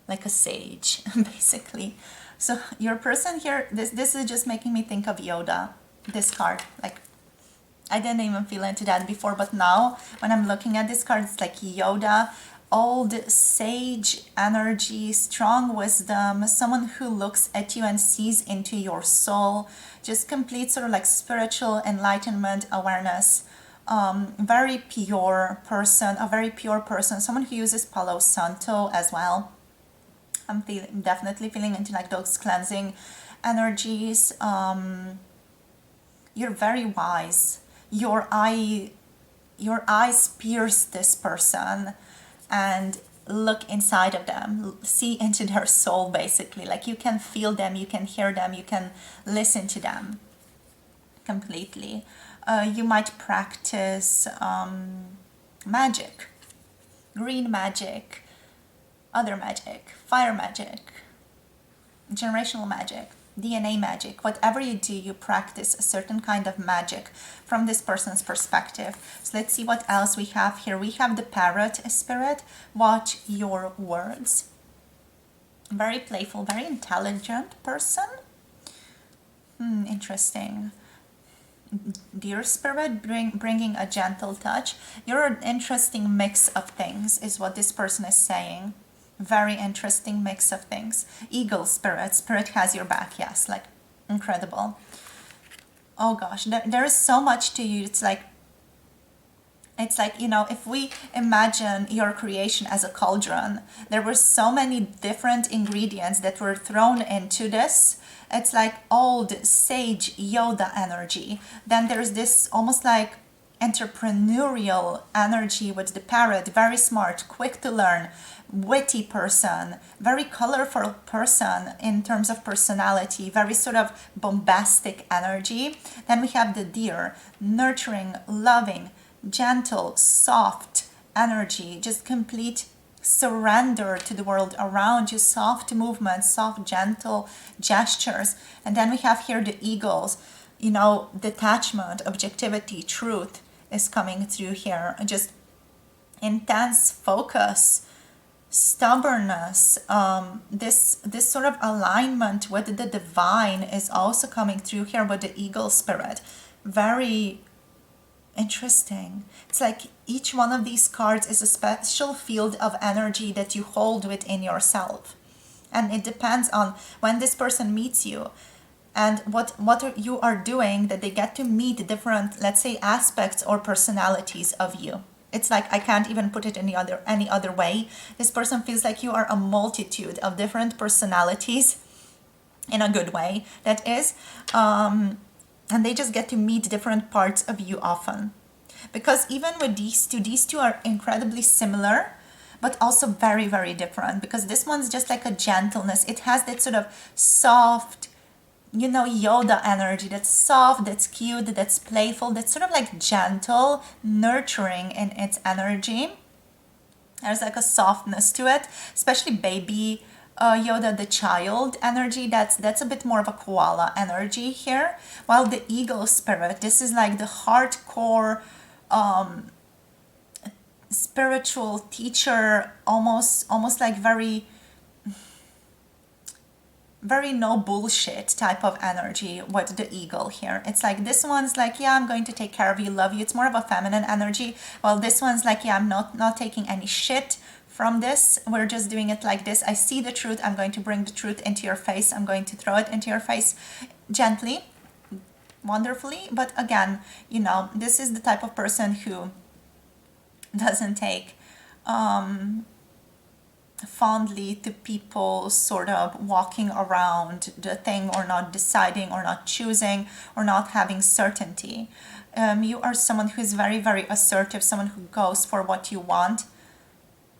A: like a sage, basically. So your person here, this is just making me think of Yoda, this card. Like, I didn't even feel into that before, but now when I'm looking at this card, it's like Yoda, old sage energy, strong wisdom, someone who looks at you and sees into your soul, just complete sort of like spiritual enlightenment, awareness. Very pure person, a very pure person, someone who uses Palo Santo as well. I'm definitely feeling into like those cleansing energies. You're very wise. Your eyes pierce this person and look inside of them, see into their soul, basically. Like you can feel them, you can hear them, you can listen to them completely. You might practice magic, green magic, other magic, fire magic, generational magic, DNA magic. Whatever you do, you practice a certain kind of magic from this person's perspective. So let's see what else we have here. We have the parrot spirit. Watch your words. Very playful, very intelligent person. Interesting. Dear spirit, bringing a gentle touch. You're an interesting mix of things is what this person is saying. Very interesting mix of things. Eagle spirit. Spirit has your back. Yes, like incredible. Oh gosh, there is so much to you. It's like, you know, if we imagine your creation as a cauldron, there were so many different ingredients that were thrown into this. It's like old sage Yoda energy. Then there's this almost like entrepreneurial energy with the parrot. Very smart, quick to learn, witty person, very colorful person in terms of personality, very sort of bombastic energy. Then we have the deer, nurturing, loving, gentle, soft energy, just complete surrender to the world around you, soft movements, soft, gentle gestures. And then we have here the eagles, you know, detachment, objectivity, truth is coming through here. Just intense focus, stubbornness, this sort of alignment with the divine is also coming through here with the eagle spirit. Very interesting. It's like each one of these cards is a special field of energy that you hold within yourself, and it depends on when this person meets you and what you are doing, that they get to meet different, let's say, aspects or personalities of you. It's like, I can't even put it any other way. This person feels like you are a multitude of different personalities, in a good way, that is. And they just get to meet different parts of you often. Because even with these two are incredibly similar, but also very, very different. Because this one's just like a gentleness. It has that sort of soft, you know, Yoda energy, that's soft, that's cute, that's playful, that's sort of like gentle, nurturing in its energy. There's like a softness to it, especially baby Yoda, the child energy. That's a bit more of a koala energy here. While the eagle spirit, this is like the hardcore spiritual teacher, almost like very no bullshit type of energy with the eagle here. It's like this one's like, yeah, I'm going to take care of you, love you. It's more of a feminine energy. While this one's like, yeah, I'm not taking any shit from this. We're just doing it like this. I see the truth. I'm going to bring the truth into your face. I'm going to throw it into your face gently, wonderfully. But again, you know, this is the type of person who doesn't take fondly to people sort of walking around the thing or not deciding or not choosing or not having certainty. You are someone who is very, very assertive, someone who goes for what you want.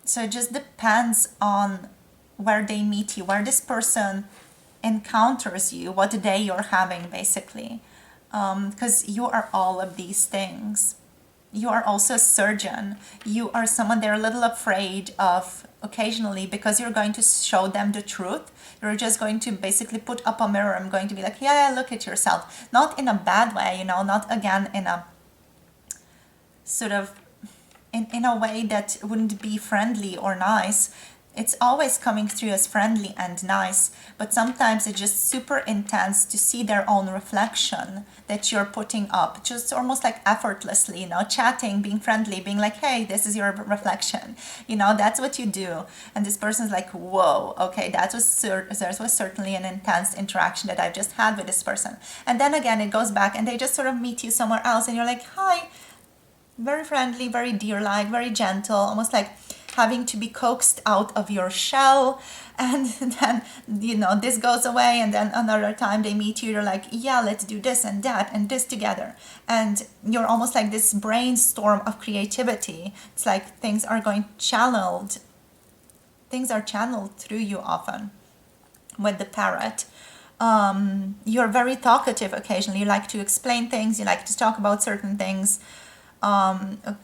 A: So it just depends on where they meet you, where this person encounters you, what day you're having, basically. Because you are all of these things. You are also a surgeon. You are someone they're a little afraid of occasionally because you're going to show them the truth. You're just going to basically put up a mirror. I'm going to be like, yeah, look at yourself. Not in a bad way, you know, not again in a sort of, in a way that wouldn't be friendly or nice. It's always coming through as friendly and nice, but sometimes it's just super intense to see their own reflection that you're putting up, just almost like effortlessly, you know, chatting, being friendly, being like, hey, this is your reflection, you know, that's what you do. And this person's like, whoa, okay, that was certainly an intense interaction that I've just had with this person. And then again, it goes back and they just sort of meet you somewhere else and you're like, hi, very friendly, very deer-like, very gentle, almost like having to be coaxed out of your shell. And then, you know, this goes away and then another time they meet you, you're like, yeah, let's do this and that and this together. And you're almost like this brainstorm of creativity. It's like things are channeled through you often with the parrot. You're very talkative occasionally. You like to explain things, you like to talk about certain things.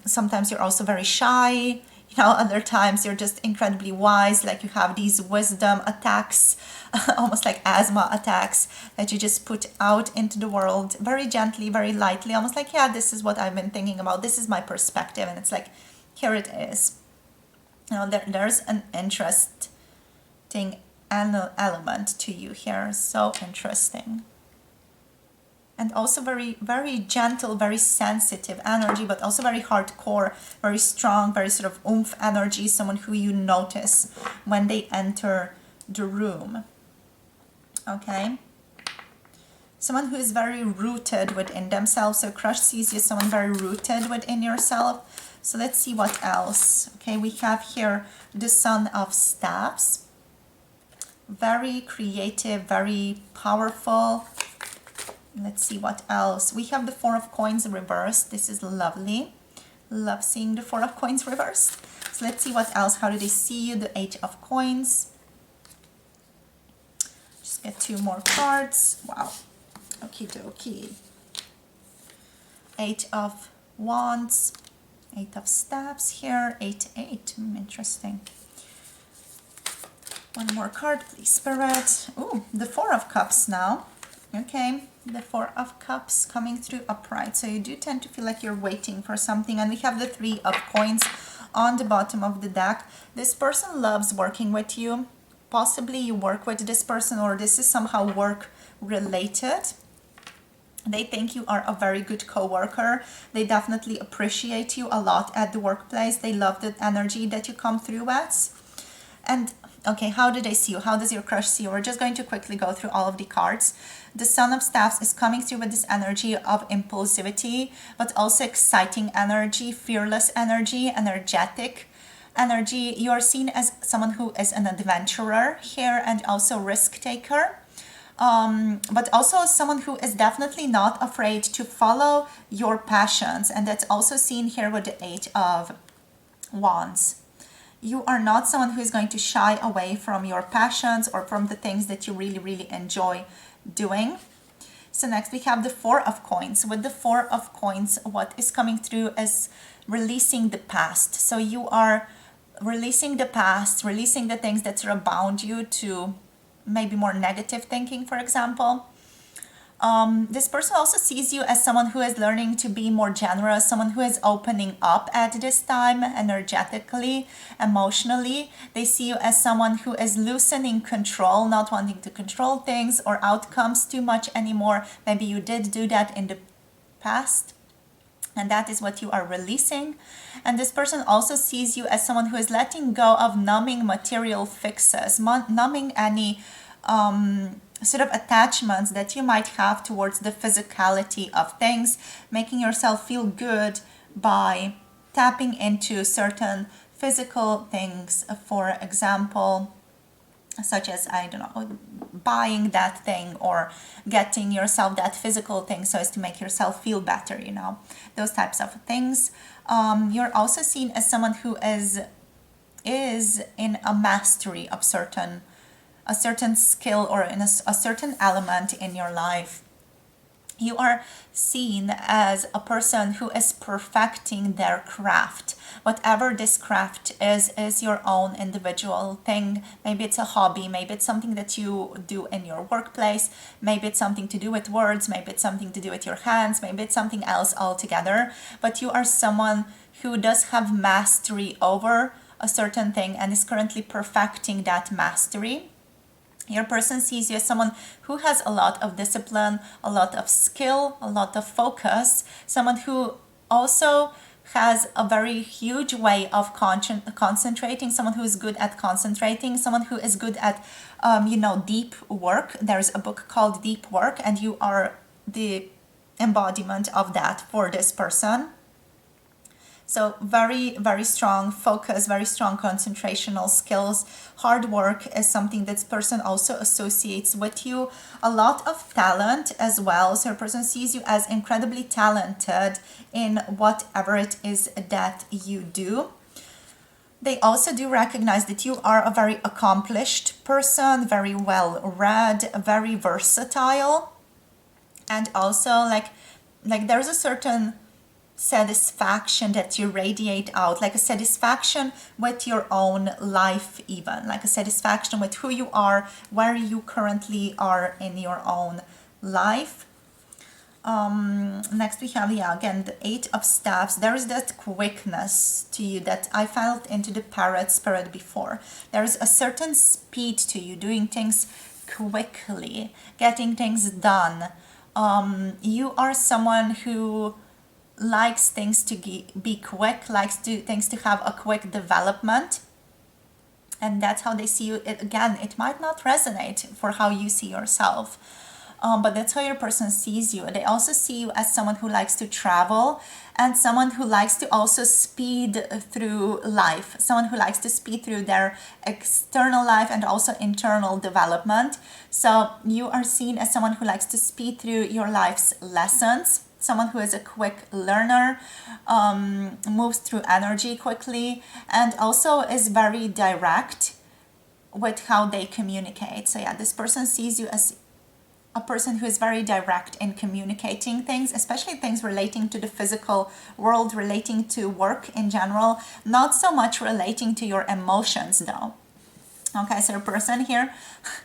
A: Sometimes you're also very shy, you know, other times you're just incredibly wise, like you have these wisdom attacks, almost like asthma attacks that you just put out into the world very gently, very lightly, almost like, yeah, this is what I've been thinking about, this is my perspective, and it's like, here it is. You know, there's an interesting element to you here, so interesting. And also very, very gentle, very sensitive energy, but also very hardcore, very strong, very sort of oomph energy, someone who you notice when they enter the room. Okay? Someone who is very rooted within themselves. So Crush sees you as someone very rooted within yourself. So let's see what else. Okay, we have here the Son of Staffs. Very creative, very powerful. Let's see what else. We have the Four of Coins reversed. This is lovely. Love seeing the Four of Coins reversed. So let's see what else. How do they see you? The Eight of Coins. Just get two more cards. Wow. Okie dokie. Eight of Wands. Eight of Staffs here. 8. Interesting. One more card, please, Spirit. Ooh, the Four of Cups now. Okay, the Four of Cups coming through upright. So you do tend to feel like you're waiting for something. And we have the Three of Coins on the bottom of the deck. This person loves working with you. Possibly you work with this person or this is somehow work related. They think you are a very good co-worker. They definitely appreciate you a lot at the workplace. They love the energy that you come through with. And okay, how do they see you? How does your crush see you? We're just going to quickly go through all of the cards. The Son of Staffs is coming through with this energy of impulsivity, but also exciting energy, fearless energy, energetic energy. You are seen as someone who is an adventurer here and also risk taker. But also someone who is definitely not afraid to follow your passions. And that's also seen here with the Eight of Wands. You are not someone who is going to shy away from your passions or from the things that you really, really enjoy doing. So next we have the Four of Coins. With the Four of Coins, what is coming through is releasing the past. So you are releasing the past, releasing the things that bound you to maybe more negative thinking, for example. This person also sees you as someone who is learning to be more generous, someone who is opening up at this time energetically, emotionally. They see you as someone who is loosening control, not wanting to control things or outcomes too much anymore. Maybe you did do that in the past, and that is what you are releasing. And this person also sees you as someone who is letting go of numbing material fixes, numbing any sort of attachments that you might have towards the physicality of things, making yourself feel good by tapping into certain physical things, for example, such as, I don't know, buying that thing or getting yourself that physical thing so as to make yourself feel better, those types of things. You're also seen as someone who is in a mastery of a certain skill or in a certain element in your life. You are seen as a person who is perfecting their craft. Whatever this craft is your own individual thing. Maybe it's a hobby, maybe it's something that you do in your workplace, maybe it's something to do with words, maybe it's something to do with your hands, maybe it's something else altogether. But you are someone who does have mastery over a certain thing and is currently perfecting that mastery. Your person sees you as someone who has a lot of discipline, a lot of skill, a lot of focus, someone who also has a very huge way of concentrating, someone who is good at concentrating, someone who is good at, deep work. There's a book called Deep Work, and you are the embodiment of that for this person. So very, very strong focus, very strong concentrational skills. Hard work is something this person also associates with you. A lot of talent as well. So a person sees you as incredibly talented in whatever it is that you do. They also do recognize that you are a very accomplished person, very well read, very versatile. And also like there's a certain satisfaction that you radiate out, like a satisfaction with your own life, even like a satisfaction with who you are, where you currently are in your own life. Next we have, again, the Eight of Staffs. There is that quickness to you that I felt into the Parrot spirit before. There is a certain speed to you, doing things quickly, getting things done. You are someone who likes things to be quick, likes things to have a quick development. And that's how they see you. It might not resonate for how you see yourself. But that's how your person sees you. They also see you as someone who likes to travel and someone who likes to also speed through life, someone who likes to speed through their external life and also internal development. So you are seen as someone who likes to speed through your life's lessons, someone who is a quick learner, moves through energy quickly, and also is very direct with how they communicate. So this person sees you as a person who is very direct in communicating things, especially things relating to the physical world, relating to work in general, not so much relating to your emotions though. Okay, so your person here,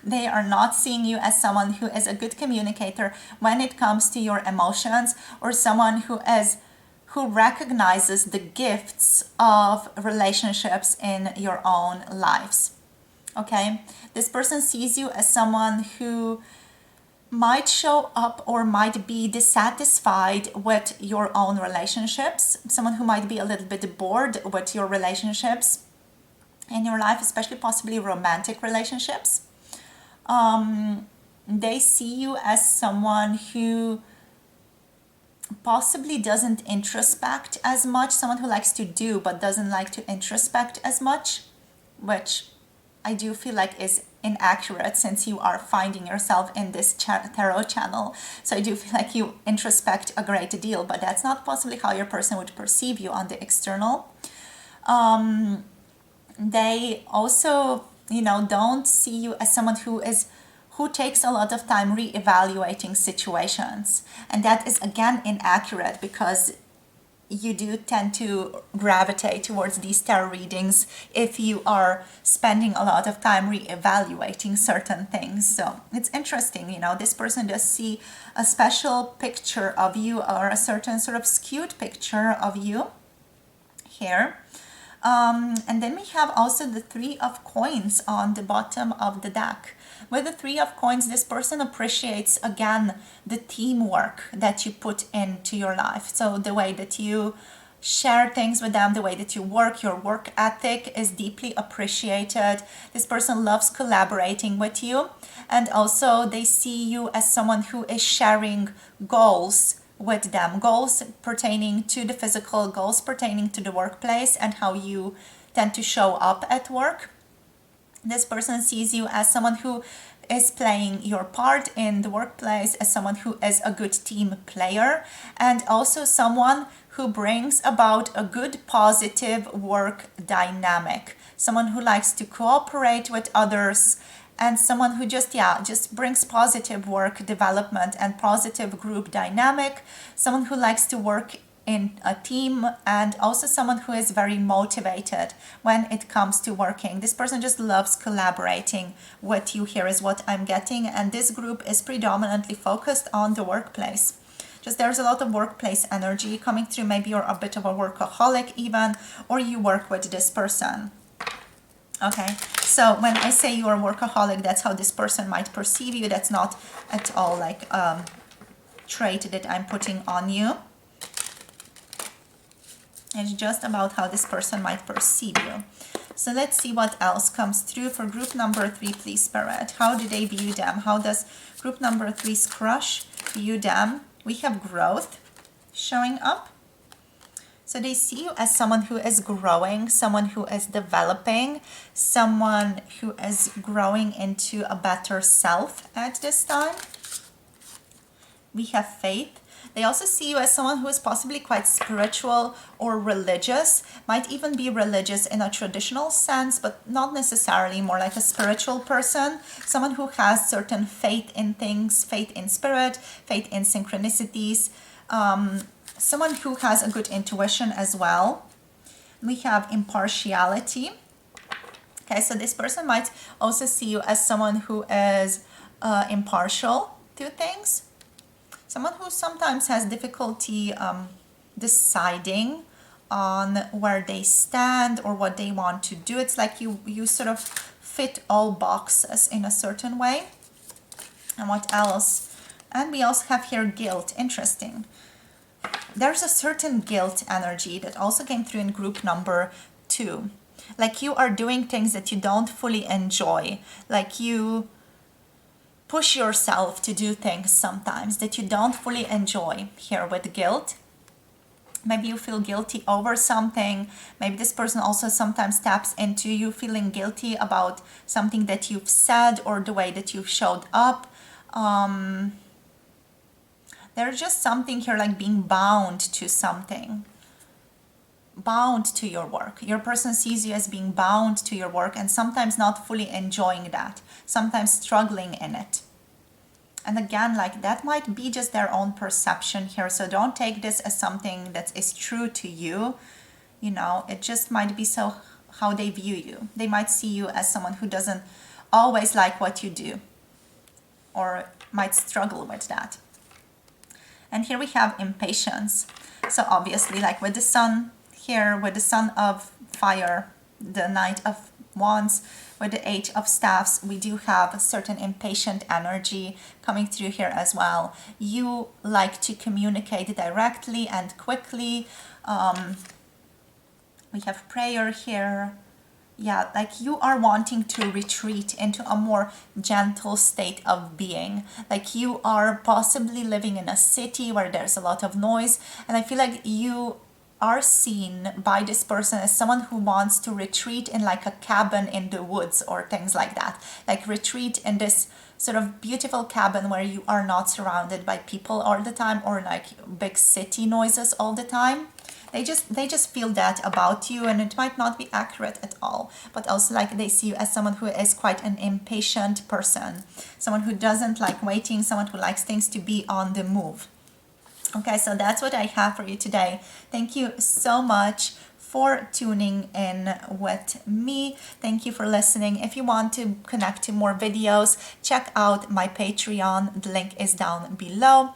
A: they are not seeing you as someone who is a good communicator when it comes to your emotions, or someone who recognizes the gifts of relationships in your own lives. Okay, this person sees you as someone who might show up or might be dissatisfied with your own relationships, someone who might be a little bit bored with your relationships in your life, especially possibly romantic relationships. They see you as someone who possibly doesn't introspect as much, someone who likes to do but doesn't like to introspect as much, which I do feel like is inaccurate since you are finding yourself in this tarot channel. So I do feel like you introspect a great deal, but that's not possibly how your person would perceive you on the external. They also, don't see you as someone who is who takes a lot of time reevaluating situations. And that is again inaccurate, because you do tend to gravitate towards these tarot readings if you are spending a lot of time reevaluating certain things. So it's interesting, this person does see a special picture of you, or a certain sort of skewed picture of you here. And then we have also the Three of Coins on the bottom of the deck. With the Three of Coins, this person appreciates, again, the teamwork that you put into your life. So the way that you share things with them, the way that you work, your work ethic is deeply appreciated. This person loves collaborating with you. And also they see you as someone who is sharing goals with them, goals pertaining to the physical, goals pertaining to the workplace, and how you tend to show up at work. This person sees you as someone who is playing your part in the workplace, as someone who is a good team player, and also someone who brings about a good, positive work dynamic, someone who likes to cooperate with others, and someone who just brings positive work development and positive group dynamic, someone who likes to work in a team, and also someone who is very motivated when it comes to working. This person just loves collaborating with you, here is what I'm getting, and this group is predominantly focused on the workplace. Just there's a lot of workplace energy coming through. Maybe you're a bit of a workaholic even, or you work with this person. Okay, so when I say you're a workaholic, that's how this person might perceive you. That's not at all like a trait that I'm putting on you. It's just about how this person might perceive you. So let's see what else comes through for group number 3, please, Spirit. How do they view them? How does group number 3's crush view them? We have growth showing up. So they see you as someone who is growing, someone who is developing, someone who is growing into a better self at this time. We have faith. They also see you as someone who is possibly quite spiritual or religious, might even be religious in a traditional sense, but not necessarily, more like a spiritual person, someone who has certain faith in things, faith in spirit, faith in synchronicities, someone who has a good intuition as well. We have impartiality. Okay, so this person might also see you as someone who is impartial to things. Someone who sometimes has difficulty deciding on where they stand or what they want to do. It's like you sort of fit all boxes in a certain way. And what else? And we also have here guilt. Interesting. There's a certain guilt energy that also came through in group number 2. Like you are doing things that you don't fully enjoy. Like you push yourself to do things sometimes that you don't fully enjoy, here with guilt. Maybe you feel guilty over something. Maybe this person also sometimes taps into you feeling guilty about something that you've said or the way that you've showed up. There's just something here like being bound to something. Bound to your work. Your person sees you as being bound to your work and sometimes not fully enjoying that, sometimes struggling in it. And again, like that might be just their own perception here. So don't take this as something that is true to you. You know, it just might be so how they view you. They might see you as someone who doesn't always like what you do or might struggle with that. And here we have impatience. So obviously, like with the sun here, with the Sun of Fire, the Knight of Wands, with the Eight of Staffs, we do have a certain impatient energy coming through here as well. You like to communicate directly and quickly. We have prayer here. Yeah, like you are wanting to retreat into a more gentle state of being. Like you are possibly living in a city where there's a lot of noise. And I feel like you are seen by this person as someone who wants to retreat in like a cabin in the woods or things like that. Like retreat in this sort of beautiful cabin where you are not surrounded by people all the time or like big city noises all the time. they just feel that about you, and it might not be accurate at all, but also like they see you as someone who is quite an impatient person, someone who doesn't like waiting, someone who likes things to be on the move. Okay, so that's what I have for you today. Thank you so much for tuning in with me. Thank you for listening. If you want to connect to more videos, check out my Patreon. The link is down below.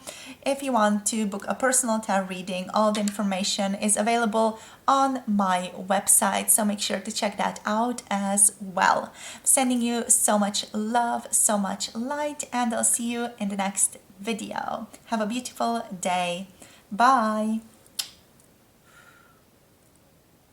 A: If you want to book a personal tarot reading, all the information is available on my website, so make sure to check that out as well. Sending you so much love, so much light, and I'll see you in the next video. Have a beautiful day. Bye.